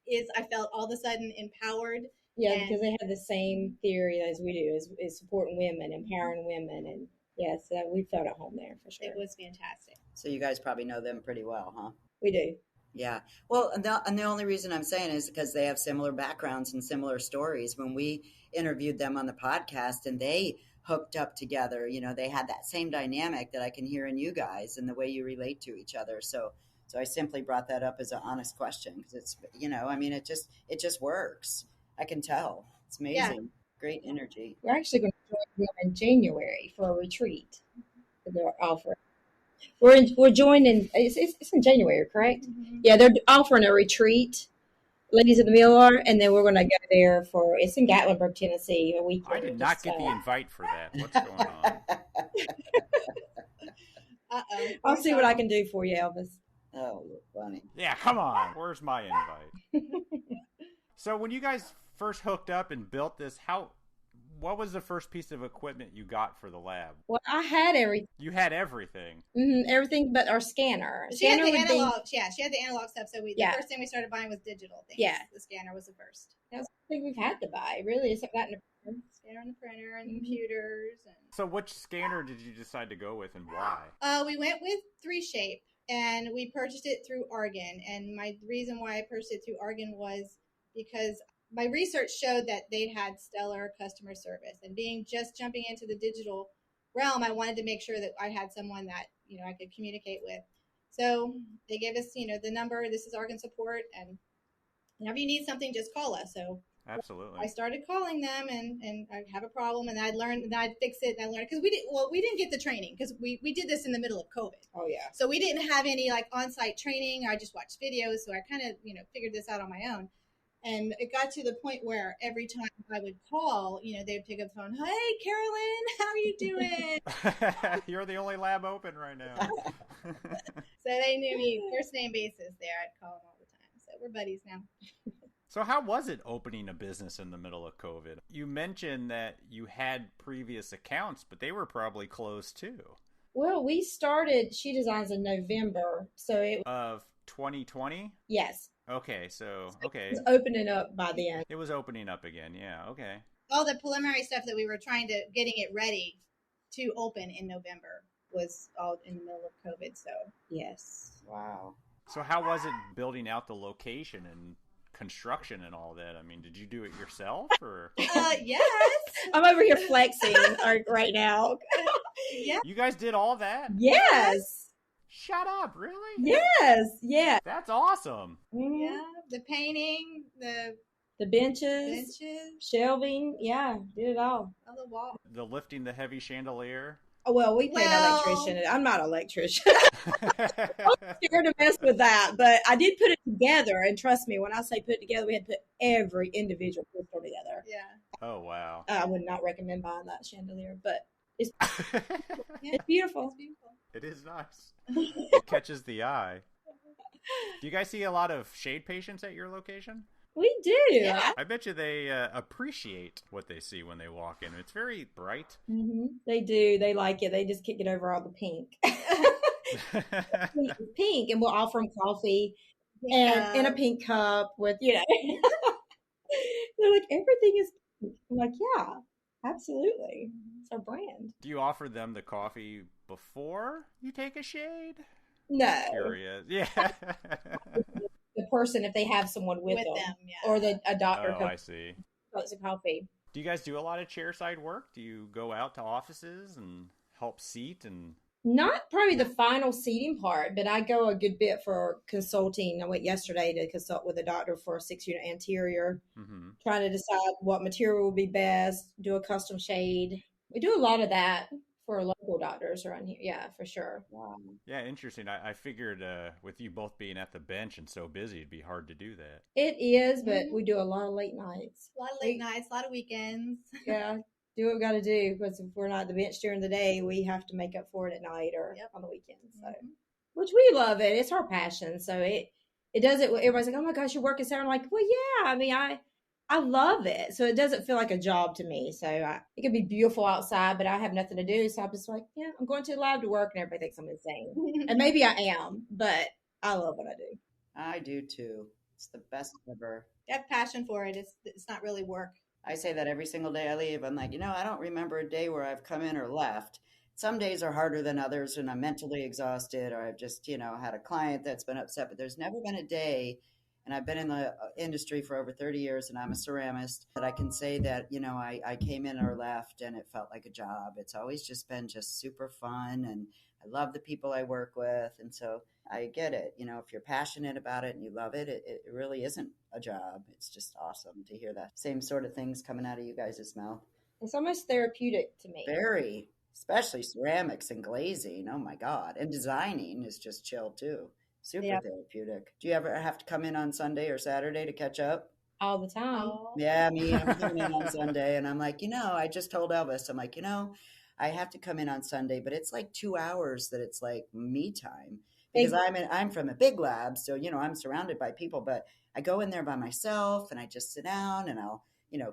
[SPEAKER 3] is I felt all of a sudden empowered.
[SPEAKER 4] Yeah, because they have the same theory as we do, is supporting women, empowering women. And yes, we felt at home there for sure.
[SPEAKER 3] It was fantastic.
[SPEAKER 2] So you guys probably know them pretty well, huh?
[SPEAKER 4] We do.
[SPEAKER 2] Yeah. Well, and the only reason I'm saying is because they have similar backgrounds and similar stories. When we interviewed them on the podcast and they hooked up together. They had that same dynamic that I can hear in you guys and the way you relate to each other. So I simply brought that up as an honest question because it's, it just works. I can tell. It's amazing. Yeah. Great energy.
[SPEAKER 4] We're actually going to join them in January for a retreat that they're offering. We're joining. It's in January, correct? Mm-hmm. Yeah, they're offering a retreat. Ladies of the Mill are, and then we're going to go there for. It's in Gatlinburg, Tennessee. A weekend.
[SPEAKER 1] I did not get the invite for that. What's going on?
[SPEAKER 4] I'll see what I can do for you, Elvis.
[SPEAKER 2] Oh, funny.
[SPEAKER 1] Yeah, come on. Where's my invite? So when you guys first hooked up and built this, what was the first piece of equipment you got for the lab?
[SPEAKER 4] Well, I had everything.
[SPEAKER 1] You had everything.
[SPEAKER 4] Mm-hmm, everything but our scanner.
[SPEAKER 3] She had the analog. Yeah, she had the analog stuff. So the first thing we started buying was digital things.
[SPEAKER 4] Yeah,
[SPEAKER 3] the scanner was the first.
[SPEAKER 4] That's the thing we've had to buy, really. Except that
[SPEAKER 3] scanner and the printer and the computers.
[SPEAKER 1] So which scanner did you decide to go with and why?
[SPEAKER 3] We went with 3Shape and we purchased it through Argon. And my reason why I purchased it through Argon was because my research showed that they'd had stellar customer service, and jumping into the digital realm, I wanted to make sure that I had someone that, I could communicate with. So they gave us, the number, this is Argon support, and whenever you need something, just call us. So
[SPEAKER 1] absolutely.
[SPEAKER 3] I started calling them and I'd have a problem and I'd learn and I'd fix it and I learned because we didn't get the training because we did this in the middle of COVID.
[SPEAKER 4] Oh yeah.
[SPEAKER 3] So we didn't have any like on-site training. I just watched videos. So I kind of, figured this out on my own. And it got to the point where every time I would call, they'd pick up the phone. Hey, Carolyn, how are you doing?
[SPEAKER 1] You're the only lab open right now.
[SPEAKER 3] So they knew me first name basis there. I'd call them all the time. So we're buddies now.
[SPEAKER 1] So how was it opening a business in the middle of COVID? You mentioned that you had previous accounts, but they were probably closed too.
[SPEAKER 4] Well, we started She Designs in November. So
[SPEAKER 1] of 2020?
[SPEAKER 4] Yes.
[SPEAKER 1] Okay, so okay.
[SPEAKER 4] It was opening up by the end.
[SPEAKER 1] It was opening up again, yeah, okay.
[SPEAKER 3] All the preliminary stuff that we were getting it ready to open in November was all in the middle of COVID, so.
[SPEAKER 4] Yes.
[SPEAKER 2] Wow.
[SPEAKER 1] So how was it building out the location and construction and all that? I mean, did you do it yourself or?
[SPEAKER 3] Yes.
[SPEAKER 4] I'm over here flexing right now.
[SPEAKER 3] Yeah.
[SPEAKER 1] You guys did all that?
[SPEAKER 4] Yes.
[SPEAKER 1] Shut up, really?
[SPEAKER 4] Yes, yeah.
[SPEAKER 1] That's awesome.
[SPEAKER 4] Mm-hmm.
[SPEAKER 3] Yeah, the painting, the
[SPEAKER 4] benches, shelving, yeah, did it all.
[SPEAKER 3] On the wall.
[SPEAKER 1] The lifting the heavy chandelier.
[SPEAKER 4] Oh, well, we paid an electrician. I'm not an electrician. I'm scared to mess with that, but I did put it together, and trust me, when I say put it together, we had to put every individual crystal together.
[SPEAKER 3] Yeah.
[SPEAKER 1] Oh, wow.
[SPEAKER 4] I would not recommend buying that chandelier, but it's it's beautiful.
[SPEAKER 3] It's beautiful.
[SPEAKER 1] It is nice. It catches the eye. Do you guys see a lot of shade patients at your location?
[SPEAKER 4] We do.
[SPEAKER 3] Yeah.
[SPEAKER 1] I bet you they appreciate what they see when they walk in. It's very bright.
[SPEAKER 4] Mm-hmm. They do. They like it. They just can't get over all the pink. Pink, and we'll offer them coffee and in a pink cup with, they're like, everything is pink. I'm like, yeah, absolutely. It's our brand.
[SPEAKER 1] Do you offer them the coffee before you take a shade?
[SPEAKER 4] No.
[SPEAKER 1] Curious. Yeah.
[SPEAKER 4] The person, if they have someone with them yeah. Or a doctor.
[SPEAKER 1] Oh, I see.
[SPEAKER 4] It's a coffee.
[SPEAKER 1] Do you guys do a lot of chairside work? Do you go out to offices and help seat and?
[SPEAKER 4] Not probably the final seating part, but I go a good bit for consulting. I went yesterday to consult with a doctor for a 6-unit anterior, trying to decide what material would be best, do a custom shade. We do a lot of that for local doctors around here. Yeah, for sure. Wow.
[SPEAKER 1] Yeah, interesting. I figured with you both being at the bench and so busy, it'd be hard to do that.
[SPEAKER 4] It is, but we do a lot of late nights.
[SPEAKER 3] A lot of late nights, a lot of weekends.
[SPEAKER 4] Yeah. Do what we got to do, because if we're not at the bench during the day, we have to make up for it at night or on the weekends. So, which we love it. It's our passion. So it does it. Everybody's like, "Oh my gosh, you're working so." I'm like, "Well, yeah. I mean, I love it. So it doesn't feel like a job to me. So it can be beautiful outside, but I have nothing to do. So I'm just like, yeah, I'm going to the lab to work, and everybody thinks I'm insane. And maybe I am, but I love what I do.
[SPEAKER 2] I do too. It's the best ever.
[SPEAKER 3] You have passion for it. It's not really work.
[SPEAKER 2] I say that every single day I leave. I'm like, I don't remember a day where I've come in or left. Some days are harder than others, and I'm mentally exhausted, or I've just, had a client that's been upset. But there's never been a day and I've been in the industry for over 30 years, and I'm a ceramist, that I can say that, I came in or left and it felt like a job. It's always just been just super fun, and I love the people I work with. And so I get it. If you're passionate about it and you love it, it really isn't a job. It's just awesome to hear that same sort of things coming out of you guys' mouth.
[SPEAKER 4] It's almost therapeutic to me.
[SPEAKER 2] Very, especially ceramics and glazing. Oh my God. And designing is just chill too. Super therapeutic. Do you ever have to come in on Sunday or Saturday to catch up?
[SPEAKER 4] All the time.
[SPEAKER 2] Yeah, me. I'm coming in on Sunday, and I'm like, I just told Elvis, I'm like, I have to come in on Sunday, but it's like 2 hours that it's like me time, because I'm from a big lab, so I'm surrounded by people, but I go in there by myself and I just sit down and I'll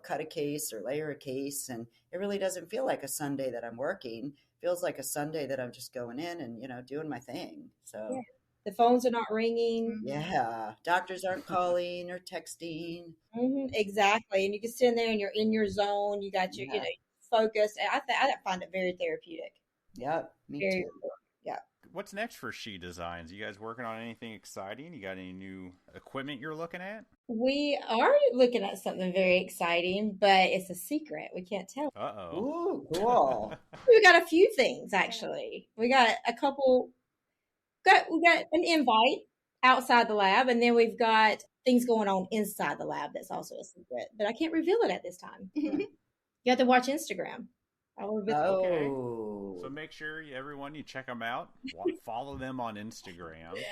[SPEAKER 2] cut a case or layer a case, and it really doesn't feel like a Sunday that I'm working. It feels like a Sunday that I'm just going in and doing my thing. So.
[SPEAKER 4] Yeah. The phones are not ringing.
[SPEAKER 2] Yeah. Doctors aren't calling or texting.
[SPEAKER 4] Exactly. And you can sit in there and you're in your zone. You got your, focus. And I find it very therapeutic.
[SPEAKER 2] Yep. Me
[SPEAKER 4] Very,
[SPEAKER 2] too.
[SPEAKER 4] yeah.
[SPEAKER 1] What's next for She Designs? You guys working on anything exciting? You got any new equipment you're looking at?
[SPEAKER 4] We are looking at something very exciting, but it's a secret. We can't tell.
[SPEAKER 1] Uh-oh.
[SPEAKER 2] Ooh, cool.
[SPEAKER 4] We got a few things, actually. We got a couple... We got an invite outside the lab, and then we've got things going on inside the lab that's also a secret, but I can't reveal it at this time. You have to watch Instagram.
[SPEAKER 1] Okay. So make sure everyone, you check them out. Follow them on Instagram.
[SPEAKER 4] Yes,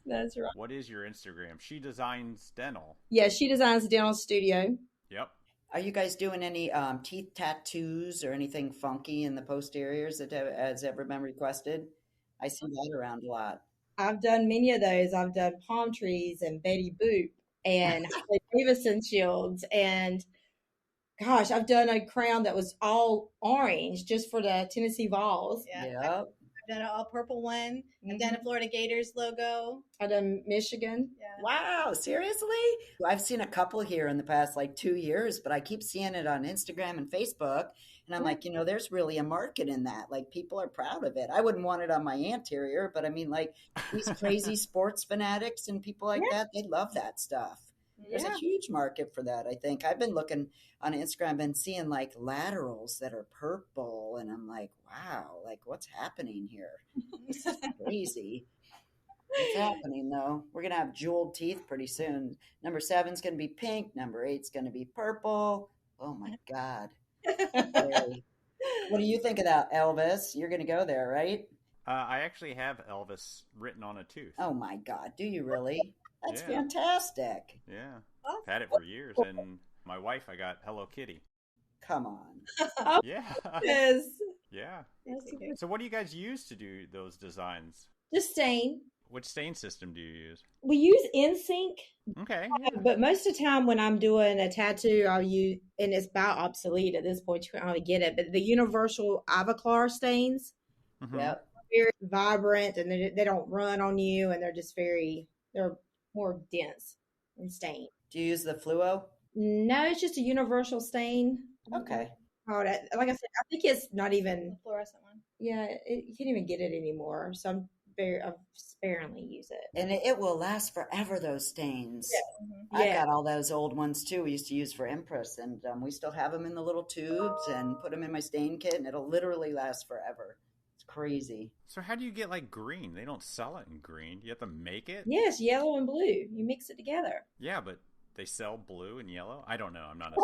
[SPEAKER 4] that's right.
[SPEAKER 1] What is your Instagram? She Designs Dental.
[SPEAKER 4] Yeah, She Designs Dental Studio.
[SPEAKER 1] Yep.
[SPEAKER 2] Are you guys doing any teeth tattoos or anything funky in the posteriors that has ever been requested? I see that around a lot.
[SPEAKER 4] I've done many of those. I've done palm trees and Betty Boop and Davison shields. And gosh, I've done a crown that was all orange just for the Tennessee Vols.
[SPEAKER 3] Yeah. I've done an all purple one. I've done a Florida Gators logo.
[SPEAKER 4] I've done Michigan.
[SPEAKER 2] Yeah. Wow, seriously? I've seen a couple here in the past 2 years, but I keep seeing it on Instagram and Facebook. And I'm like, there's really a market in that. People are proud of it. I wouldn't want it on my anterior, but I mean, these crazy sports fanatics and people like that, they love that stuff. There's a huge market for that, I think. I've been looking on Instagram, I've been seeing laterals that are purple, and I'm like, wow, what's happening here? This is crazy. What's happening, though? We're going to have jeweled teeth pretty soon. Number 7's going to be pink. Number 8's going to be purple. Oh, my God. What do you think of that, Elvis? You're going to go there, right?
[SPEAKER 1] I actually have Elvis written on a tooth.
[SPEAKER 2] Oh, my God. Do you really? That's fantastic.
[SPEAKER 1] Yeah. I've had it for years. And my wife, I got Hello Kitty.
[SPEAKER 2] Come on.
[SPEAKER 1] Yeah.
[SPEAKER 4] Yes.
[SPEAKER 1] Yeah. So what do you guys use to do those designs?
[SPEAKER 4] Just stain.
[SPEAKER 1] Which stain system do you use?
[SPEAKER 4] We use InSync.
[SPEAKER 1] Okay.
[SPEAKER 4] But most of the time when I'm doing a tattoo, I'll use, and it's about obsolete at this point, you can't really get it, but the universal Ivoclar stains,
[SPEAKER 2] Yep.
[SPEAKER 4] very vibrant, and they don't run on you, and they're more dense and stained.
[SPEAKER 2] Do you use the fluo?
[SPEAKER 4] No, it's just a universal stain.
[SPEAKER 2] Okay.
[SPEAKER 4] Like I said, I think it's not even
[SPEAKER 3] The fluorescent one.
[SPEAKER 4] Yeah, you can't even get it anymore. So I sparingly use it.
[SPEAKER 2] And it will last forever, those stains.
[SPEAKER 4] Yeah.
[SPEAKER 2] I've got all those old ones too. We used to use for Empress, and we still have them in the little tubes and put them in my stain kit, and it'll literally last forever. It's crazy.
[SPEAKER 1] So how do you get green? They don't sell it in green. You have to make it?
[SPEAKER 4] Yes, yellow and blue. You mix it together.
[SPEAKER 1] Yeah, but they sell blue and yellow? I don't know. I'm not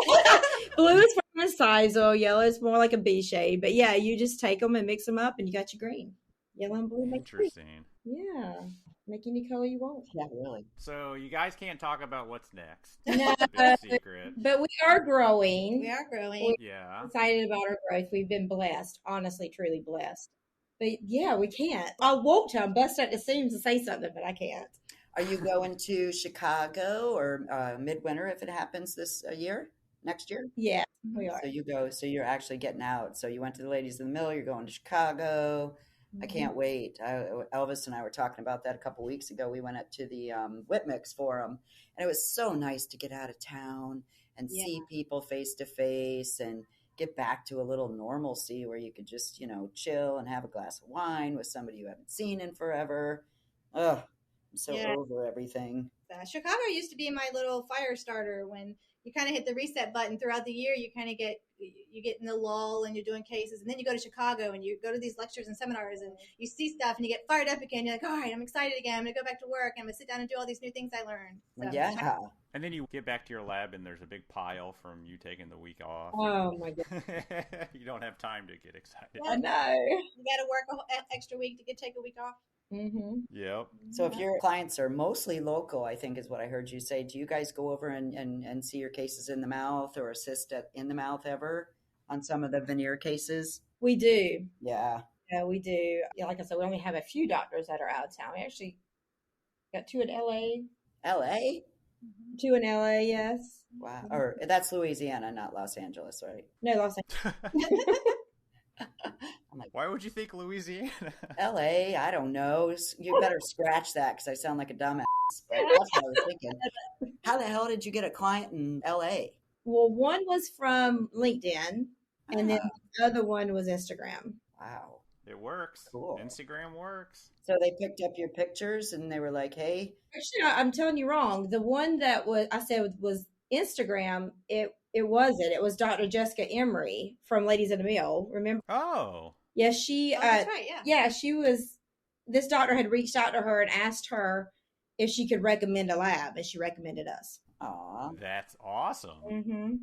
[SPEAKER 4] Blue is from a sisal. Yellow is more like a B shade. But yeah, you just take them and mix them up, and you got your green. Yellow and blue make green.
[SPEAKER 1] Interesting.
[SPEAKER 4] Yeah. Make any color you want.
[SPEAKER 2] Yeah, really.
[SPEAKER 1] So you guys can't talk about what's next.
[SPEAKER 4] No,
[SPEAKER 1] Big secret.
[SPEAKER 4] but we are growing.
[SPEAKER 3] We are growing.
[SPEAKER 1] Yeah.
[SPEAKER 4] We're excited about our growth. We've been blessed. Honestly, truly blessed. But yeah, we can't. I want to. I'm busting at the seams to say something, but I can't.
[SPEAKER 2] Are you going to Chicago or midwinter if it happens this next year?
[SPEAKER 4] Yeah, we are.
[SPEAKER 2] So you go. So you're actually getting out. So you went to the Ladies of the Mill. You're going to Chicago. I can't wait. Elvis and I were talking about that a couple weeks ago. We went up to the Whitmix Forum, and it was so nice to get out of town and see people face to face and get back to a little normalcy where you could just, chill and have a glass of wine with somebody you haven't seen in forever. Ugh, I'm so
[SPEAKER 4] Yeah.
[SPEAKER 2] over everything.
[SPEAKER 3] Chicago used to be my little fire starter. When you kind of hit the reset button throughout the year, you kind of get in the lull and you're doing cases, and then you go to Chicago and you go to these lectures and seminars and you see stuff and you get fired up again. You're like, all right, I'm excited again. I'm gonna go back to work. I'm gonna sit down and do all these new things I learned. So,
[SPEAKER 2] Yeah.
[SPEAKER 1] And then you get back to your lab and there's a big pile from you taking the week off.
[SPEAKER 4] Oh my God.
[SPEAKER 1] You don't have time to get excited.
[SPEAKER 4] I know.
[SPEAKER 3] You got to work an extra week to take a week off.
[SPEAKER 4] Mm-hmm.
[SPEAKER 1] Yep.
[SPEAKER 2] So if your clients are mostly local, I think is what I heard you say, do you guys go over and see your cases in the mouth or assist in the mouth ever on some of the veneer cases?
[SPEAKER 4] We do.
[SPEAKER 2] Yeah.
[SPEAKER 4] Yeah, we do. Yeah, like I said, we only have a few doctors that are out of town. We actually got 2 in LA.
[SPEAKER 2] LA?
[SPEAKER 4] 2 in LA, yes.
[SPEAKER 2] Wow. Or that's Louisiana, not Los Angeles, right?
[SPEAKER 4] No, Los Angeles.
[SPEAKER 2] I'm like,
[SPEAKER 1] Why would you think Louisiana?
[SPEAKER 2] LA, I don't know. You better scratch that because I sound like a dumbass. But that's what I was thinking. How the hell did you get a client in LA?
[SPEAKER 4] Well, one was from LinkedIn, and then the other one was Instagram.
[SPEAKER 2] Wow.
[SPEAKER 1] It works.
[SPEAKER 2] Cool.
[SPEAKER 1] Instagram works.
[SPEAKER 2] So they picked up your pictures and they were like, hey.
[SPEAKER 4] Actually, I'm telling you wrong. The one that I said was Instagram. It wasn't. It was Dr. Jessica Emery from Ladies in the Mill. Remember?
[SPEAKER 1] Oh.
[SPEAKER 4] Yeah, she.
[SPEAKER 3] That's right. Yeah.
[SPEAKER 4] Yeah, she was. This doctor had reached out to her and asked her if she could recommend a lab, and she recommended us.
[SPEAKER 2] Aw.
[SPEAKER 1] That's awesome.
[SPEAKER 4] Mm-hmm.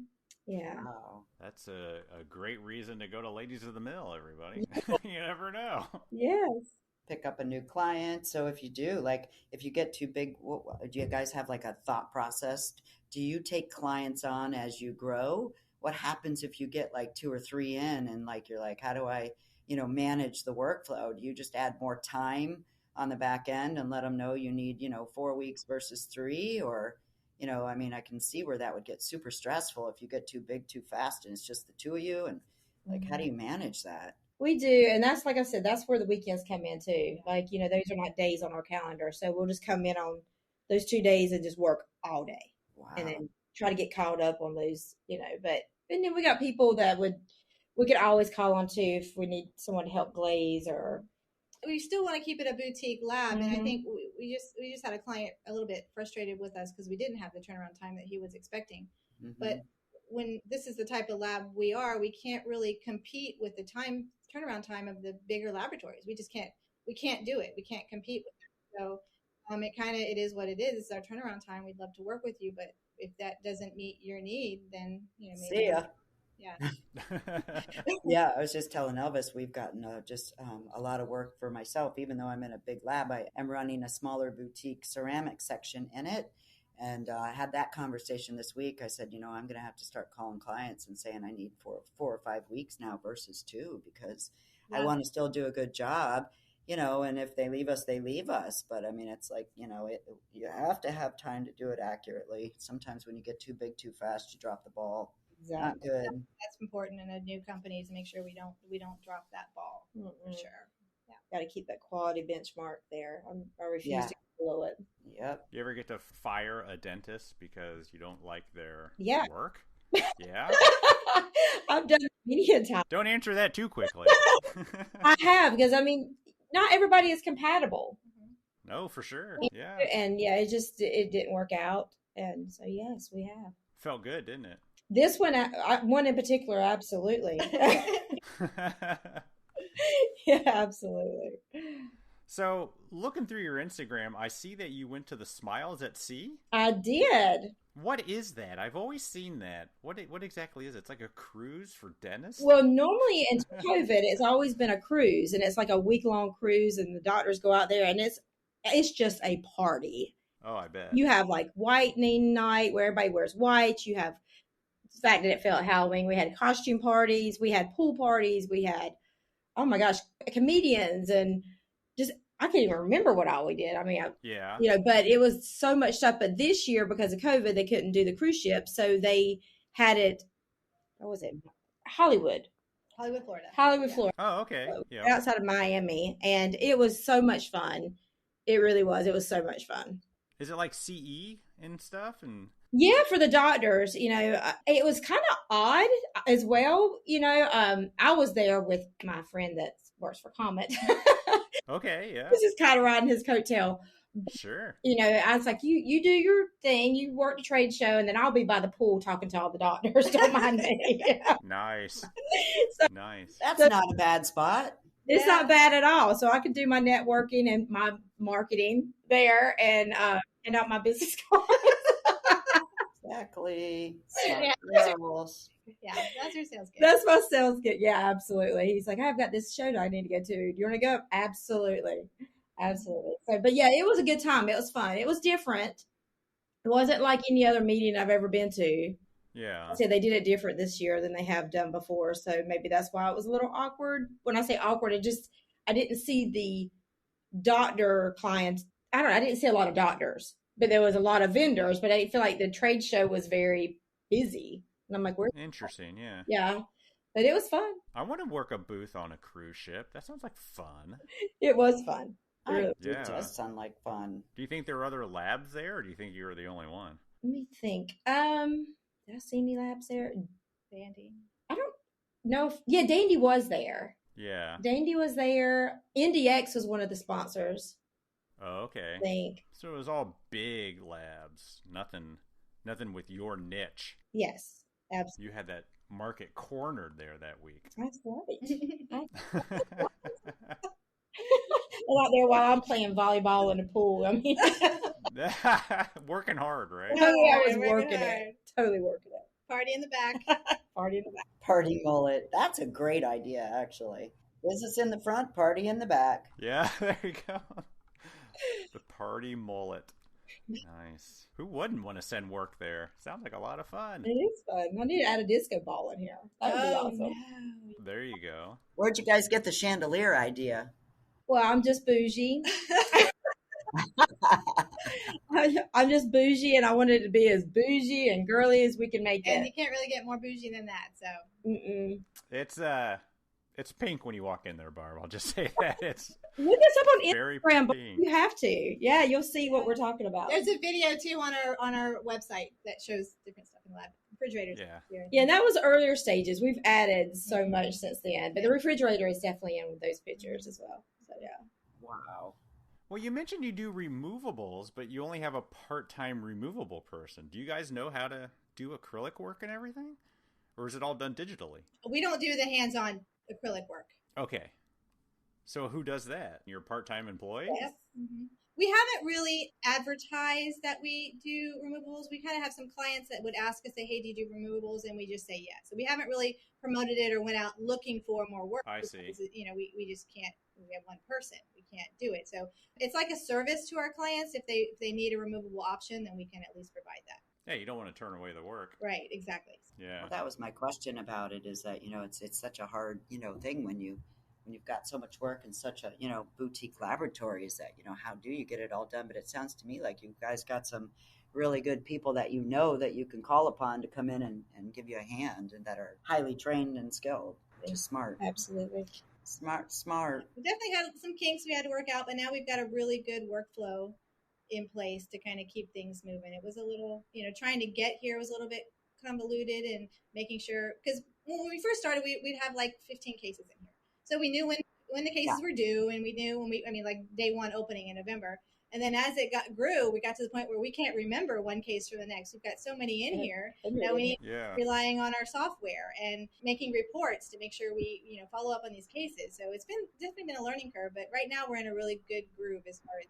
[SPEAKER 4] Yeah.
[SPEAKER 2] Wow.
[SPEAKER 1] That's a great reason to go to Ladies of the Mill, everybody. You never know.
[SPEAKER 4] Yes.
[SPEAKER 2] Pick up a new client. So if you do, like, if you get too big, do you guys have like a thought process? Do you take clients on as you grow? What happens if you get like 2 or 3 in and like, you're like, how do I, manage the workflow? Do you just add more time on the back end and let them know you need, 4 weeks versus 3? Or, I can see where that would get super stressful if you get too big too fast and it's just the 2 of you. And like, how do you manage that?
[SPEAKER 4] We do. And that's, like I said, that's where the weekends come in too. Like, those are not days on our calendar. So we'll just come in on those 2 days and just work all day.
[SPEAKER 2] Wow.
[SPEAKER 4] And then try to get caught up on those, and then we got people that we could always call on too if we need someone to help glaze or.
[SPEAKER 3] We still want to keep it a boutique lab,
[SPEAKER 4] Mm-hmm.
[SPEAKER 3] and I think we just had a client a little bit frustrated with us because we didn't have the turnaround time that he was expecting.
[SPEAKER 2] Mm-hmm.
[SPEAKER 3] But when this is the type of lab we are, we can't really compete with the turnaround time of the bigger laboratories. We just can't. We can't do it. We can't compete with it. So it is what it is. It's our turnaround time. We'd love to work with you, but if that doesn't meet your need, then maybe.
[SPEAKER 2] See ya.
[SPEAKER 3] Yeah.
[SPEAKER 2] Yeah, I was just telling Elvis we've gotten a lot of work for myself. Even though I'm in a big lab, I am running a smaller boutique ceramic section in it. And I had that conversation this week. I said, I'm going to have to start calling clients and saying I need 4 or 5 weeks now versus 2 because I want to still do a good job, and if they leave us, they leave us. But it's like, you have to have time to do it accurately. Sometimes when you get too big too fast, you drop the ball.
[SPEAKER 4] Exactly.
[SPEAKER 2] Not good.
[SPEAKER 3] That's important in a new company to make sure we don't drop that ball.
[SPEAKER 4] Mm-mm.
[SPEAKER 3] For sure. Yeah.
[SPEAKER 4] Got to keep that quality benchmark there. I refuse to go below it.
[SPEAKER 2] Yep.
[SPEAKER 1] You ever get to fire a dentist because you don't like their work? Yeah.
[SPEAKER 4] I've done it many a time.
[SPEAKER 1] Don't answer that too quickly.
[SPEAKER 4] I have, because not everybody is compatible.
[SPEAKER 1] No, for sure. Yeah.
[SPEAKER 4] And it didn't work out. And so, yes, we have.
[SPEAKER 1] Felt good, didn't it?
[SPEAKER 4] This one in particular, absolutely. Yeah, absolutely.
[SPEAKER 1] So, looking through your Instagram, I see that you went to the Smiles at Sea.
[SPEAKER 4] I did.
[SPEAKER 1] What is that? I've always seen that. What exactly is it? It's like a cruise for dentists?
[SPEAKER 4] Well, normally in COVID, it's always been a cruise, and it's like a week-long cruise, and the doctors go out there, and it's just a party.
[SPEAKER 1] Oh, I bet.
[SPEAKER 4] You have like whitening night where everybody wears white. You have the fact that it felt Halloween. We had costume parties. We had pool parties. We had, oh my gosh, comedians, and just I can't even remember what all we did. But it was so much stuff. But this year, because of COVID, they couldn't do the cruise ship, so they had it. What was it? Hollywood, Florida.
[SPEAKER 1] Oh, okay. Yeah.
[SPEAKER 4] Outside of Miami, and it was so much fun. It really was. It was so much fun.
[SPEAKER 1] Is it like CE and stuff? And
[SPEAKER 4] yeah, for the doctors, it was kind of odd as well. I was there with my friend that works for Comet.
[SPEAKER 1] Okay, yeah.
[SPEAKER 4] This is kind of riding his coattail.
[SPEAKER 1] Sure.
[SPEAKER 4] You know, I was like, you do your thing, you work the trade show, and then I'll be by the pool talking to all the doctors. Don't mind me.
[SPEAKER 1] Nice.
[SPEAKER 4] So,
[SPEAKER 1] Nice.
[SPEAKER 2] That's not a bad spot.
[SPEAKER 4] it's not bad at all. So I could do my networking and my marketing there and hand out my business cards.
[SPEAKER 2] Exactly.
[SPEAKER 3] Yeah.
[SPEAKER 2] Sales.
[SPEAKER 3] Yeah, that's your sales gift.
[SPEAKER 4] That's my sales kit. Yeah, absolutely. He's like, I've got this show that I need to go to. Do you want to go? Absolutely. Absolutely. So, but yeah, it was a good time. It was fun. It was different. It wasn't like any other meeting I've ever been to.
[SPEAKER 1] Yeah.
[SPEAKER 4] So they did it different this year than they have done before. So maybe that's why it was a little awkward. When I say awkward, I didn't see the doctor clients. I didn't see a lot of doctors, but there was a lot of vendors, but I feel like the trade show was very busy. And I'm like, where?
[SPEAKER 1] Interesting, yeah.
[SPEAKER 4] Yeah. But it was fun.
[SPEAKER 1] I want to work a booth on a cruise ship. That sounds like fun.
[SPEAKER 4] It was fun. Really.
[SPEAKER 2] It does sound like fun.
[SPEAKER 1] Do you think there are other labs there, or do you think you were the only one?
[SPEAKER 4] Let me think. Did I see any labs there?
[SPEAKER 3] Dandy.
[SPEAKER 4] I don't know. Yeah, Dandy was there.
[SPEAKER 1] Yeah.
[SPEAKER 4] Dandy was there. NDX was one of the sponsors.
[SPEAKER 1] Oh, okay.
[SPEAKER 4] I think.
[SPEAKER 1] So it was all big labs. Nothing with your niche.
[SPEAKER 4] Yes, absolutely.
[SPEAKER 1] You had that market cornered there that week.
[SPEAKER 4] That's right. Out there while I'm playing volleyball in the pool. I mean,
[SPEAKER 1] Working hard, right?
[SPEAKER 4] I was working it. Totally working it.
[SPEAKER 3] Party in the back.
[SPEAKER 4] Party in the back.
[SPEAKER 2] Party mullet. That's a great idea, actually. Business in the front, party in the back.
[SPEAKER 1] Yeah, there you go. The party mullet. Nice. Who wouldn't want to send work there? Sounds like a lot of fun.
[SPEAKER 4] It is fun. I need to add a disco ball in here. That would be awesome.
[SPEAKER 3] No.
[SPEAKER 1] There you go.
[SPEAKER 2] Where'd you guys get the chandelier idea?
[SPEAKER 4] Well, I'm just bougie. I'm just bougie, and I wanted to be as bougie and girly as we can make
[SPEAKER 3] And
[SPEAKER 4] it.
[SPEAKER 3] you can't really get more bougie than that, so.
[SPEAKER 4] Mm-mm.
[SPEAKER 1] It's pink when you walk in there, Barb. I'll just say that. It's
[SPEAKER 4] Look us up on
[SPEAKER 1] very
[SPEAKER 4] Instagram, but
[SPEAKER 1] pink.
[SPEAKER 4] you have to. Yeah, you'll see what we're talking about.
[SPEAKER 3] There's a video, too, on our website that shows different stuff in the lab. Refrigerators.
[SPEAKER 1] Yeah.
[SPEAKER 4] Yeah, and that was earlier stages. We've added so much since then, but the refrigerator is definitely in with those pictures as well. So yeah.
[SPEAKER 2] Wow.
[SPEAKER 1] Well, you mentioned you do removables, but you only have a part-time removable person. Do you guys know how to do acrylic work and everything? Or is it all done digitally?
[SPEAKER 3] We don't do the hands-on acrylic work.
[SPEAKER 1] Okay. So who does that? Your part-time employee?
[SPEAKER 3] Yep. Mm-hmm. We haven't really advertised that we do removables. We kind of have some clients that would ask us, say, hey, do you do removables? And we just say yes. So we haven't really promoted it or went out looking for more work.
[SPEAKER 1] I see.
[SPEAKER 3] Because, we just can't. We have one person. We can't do it. So it's like a service to our clients. If they need a removable option, then we can at least provide that.
[SPEAKER 1] Yeah, you don't want to turn away the work.
[SPEAKER 3] Right. Exactly.
[SPEAKER 1] Yeah.
[SPEAKER 2] Well, that was my question about it, is that, it's such a hard, thing when you've got so much work and such a, boutique laboratory, is that, how do you get it all done? But it sounds to me like you guys got some really good people that that you can call upon to come in and give you a hand, and that are highly trained and skilled, which is smart.
[SPEAKER 4] Absolutely.
[SPEAKER 2] Smart.
[SPEAKER 3] We definitely had some kinks we had to work out, but now we've got a really good workflow in place to kind of keep things moving. It was a little, trying to get here was a little bit convoluted, and making sure, because when we first started, we'd have like 15 cases in here. So we knew when the cases were due, and we knew like day one opening in November. And then as it grew, we got to the point where we can't remember one case from the next. We've got so many in here that we need relying on our software and making reports to make sure we, follow up on these cases. So it's definitely been a learning curve, but right now we're in a really good groove as far as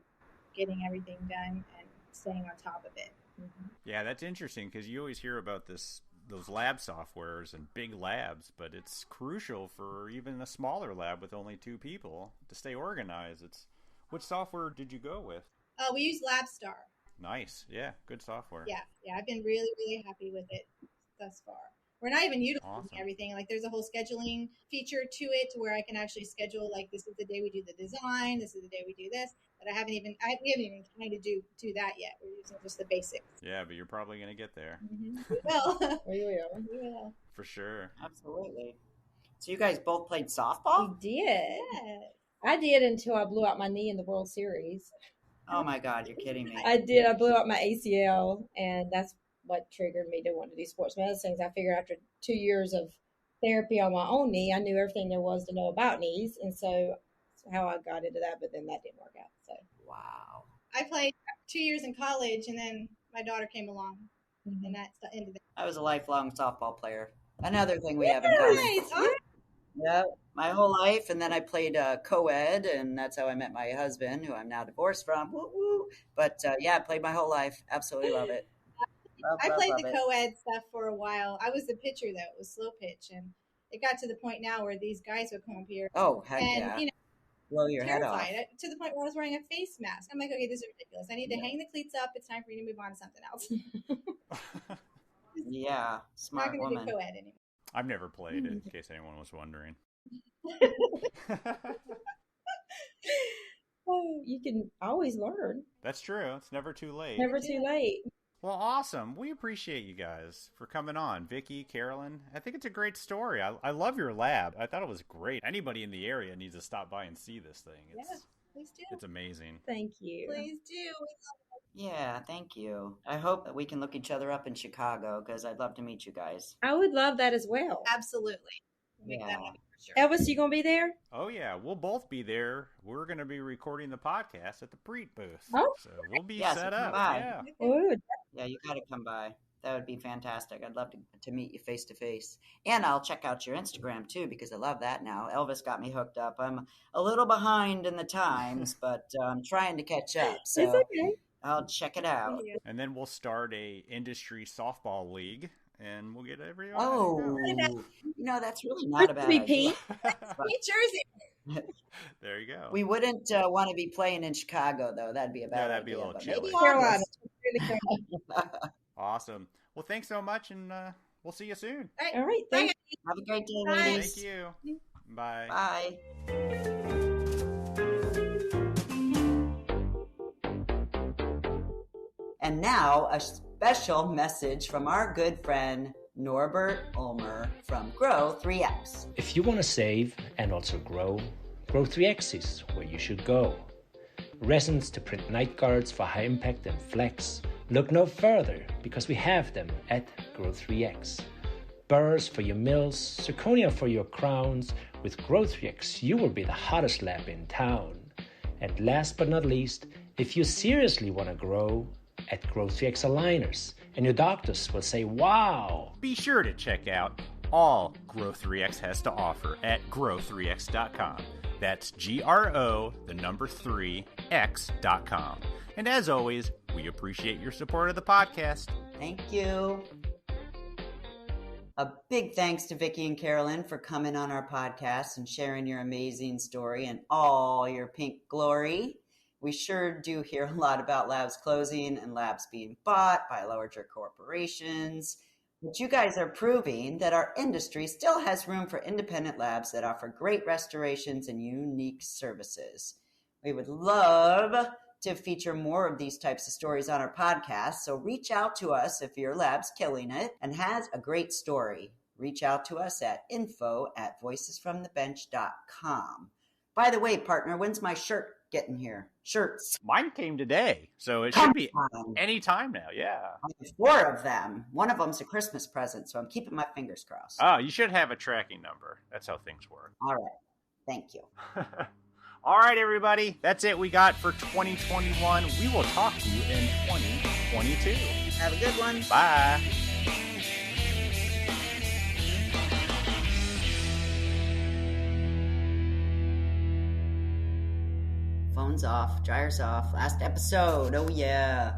[SPEAKER 3] getting everything done and staying on top of it. Mm-hmm.
[SPEAKER 1] Yeah, that's interesting, because you always hear about those lab softwares and big labs, but it's crucial for even a smaller lab with only 2 people to stay organized. What software did you go with?
[SPEAKER 3] We use LabStar.
[SPEAKER 1] Nice. Yeah, good software.
[SPEAKER 3] Yeah, I've been really, really happy with it thus far. We're not even utilizing everything. Like, there's a whole scheduling feature to it where I can actually schedule, like, this is the day we do the design, this is the day we do this. But we haven't even tried to do that yet. We're using just the basics.
[SPEAKER 1] Yeah, but you're probably going to get there.
[SPEAKER 3] Mm-hmm. We will.
[SPEAKER 4] We
[SPEAKER 3] will.
[SPEAKER 1] For sure.
[SPEAKER 2] Absolutely. So you guys both played softball?
[SPEAKER 4] did. Yeah. I did until I blew out my knee in the World Series.
[SPEAKER 2] Oh my God, you're kidding me.
[SPEAKER 4] I did. I blew out my ACL, and that's what triggered me to want to do sports medicine. I figured after 2 years of therapy on my own knee, I knew everything there was to know about knees, and so that's how I got into that. But then that didn't work out. So
[SPEAKER 2] wow.
[SPEAKER 3] I played 2 years in college, and then my daughter came along, and that's the end of it.
[SPEAKER 2] I was a lifelong softball player. Another thing we have in common.
[SPEAKER 3] Nice. All right.
[SPEAKER 2] Yeah, my whole life, and then I played co-ed, and that's how I met my husband, who I'm now divorced from. Woo woo! But yeah, I played my whole life. Absolutely love it.
[SPEAKER 3] I played the co-ed stuff for a while. I was the pitcher though; it was slow pitch, and it got to the point now where these guys would come up here.
[SPEAKER 2] Oh, heck
[SPEAKER 3] and,
[SPEAKER 2] yeah!
[SPEAKER 3] You know,
[SPEAKER 2] blow your head off.
[SPEAKER 3] To the point where I was wearing a face mask. I'm like, okay, this is ridiculous. I need to hang the cleats up. It's time for you to move on to something else.
[SPEAKER 2] Yeah, smart
[SPEAKER 3] not
[SPEAKER 2] woman.
[SPEAKER 3] Not going to do co-ed anymore.
[SPEAKER 1] I've never played, in case anyone was wondering.
[SPEAKER 4] You can always learn.
[SPEAKER 1] That's true. It's never too late.
[SPEAKER 4] Never too late.
[SPEAKER 1] Well, awesome. We appreciate you guys for coming on. Vicki, Carolyn, I think it's a great story. I love your lab. I thought it was great. Anybody in the area needs to stop by and see this thing.
[SPEAKER 3] Please do.
[SPEAKER 1] It's amazing.
[SPEAKER 4] Thank you.
[SPEAKER 3] Please do.
[SPEAKER 2] Yeah, thank you. I hope that we can look each other up in Chicago, because I'd love to meet you guys.
[SPEAKER 4] I would love that as well.
[SPEAKER 3] Absolutely. Make that happen for sure.
[SPEAKER 4] Elvis, you gonna be there?
[SPEAKER 1] Oh yeah, we'll both be there. We're gonna be recording the podcast at the Preet booth.
[SPEAKER 4] Oh,
[SPEAKER 1] so we'll be
[SPEAKER 2] Yeah, so
[SPEAKER 1] set
[SPEAKER 2] come
[SPEAKER 1] up.
[SPEAKER 2] by.
[SPEAKER 1] Yeah.
[SPEAKER 4] Ooh,
[SPEAKER 2] Yeah, you got to come by. That would be fantastic. I'd love to meet you face to face. And I'll check out your Instagram too, because I love that now. Elvis got me hooked up. I'm a little behind in the times, but I'm trying to catch up. So
[SPEAKER 4] it's okay.
[SPEAKER 2] I'll check it out.
[SPEAKER 1] And then we'll start a industry softball league, and we'll get everyone.
[SPEAKER 2] Oh, that's really not a bad idea.
[SPEAKER 4] Pete.
[SPEAKER 3] Pete Jersey.
[SPEAKER 1] There you go.
[SPEAKER 2] We wouldn't want to be playing in Chicago, though. That'd be a bad idea.
[SPEAKER 1] that'd be a little
[SPEAKER 2] but
[SPEAKER 1] chilly.
[SPEAKER 2] maybe
[SPEAKER 4] Carolina.
[SPEAKER 2] August.
[SPEAKER 1] Awesome. Well, thanks so much, and we'll see you soon.
[SPEAKER 4] All right. Thank
[SPEAKER 2] Have a great day,
[SPEAKER 3] Bye.
[SPEAKER 2] ladies.
[SPEAKER 1] Thank you. Bye.
[SPEAKER 2] Bye. And now a special message from our good friend Norbert Ulmer from Grow 3X.
[SPEAKER 5] If you want to save and also grow, Grow 3X is where you should go. Resins to print night guards for high impact and flex. Look no further, because we have them at Grow 3X. Burrs for your mills, zirconia for your crowns. With Grow 3X, you will be the hottest lab in town. And last but not least, if you seriously want to grow, at Grow 3X aligners, and your doctors will say, wow!
[SPEAKER 1] Be sure to check out all Grow 3X has to offer at grow3x.com. That's GRO3X.com. And as always, we appreciate your support of the podcast.
[SPEAKER 2] Thank you. A big thanks to Vicki and Carolyn for coming on our podcast and sharing your amazing story and all your pink glory. We sure do hear a lot about labs closing and labs being bought by larger corporations. But you guys are proving that our industry still has room for independent labs that offer great restorations and unique services. We would love to feature more of these types of stories on our podcast, so reach out to us if your lab's killing it and has a great story. Reach out to us at info@voicesfromthebench.com. By the way, partner, when's my shirt getting here? Shirts.
[SPEAKER 1] Mine came today, so it should be any time now, yeah.
[SPEAKER 2] I have 4 of them. One of them's a Christmas present, so I'm keeping my fingers crossed.
[SPEAKER 1] Oh, you should have a tracking number. That's how things work.
[SPEAKER 2] All right. Thank you.
[SPEAKER 1] All right, everybody. That's it we got for 2021. We will talk to you in 2022.
[SPEAKER 2] Have a good one.
[SPEAKER 1] Bye.
[SPEAKER 2] Phone's off, dryer's off. Last episode. Oh, yeah.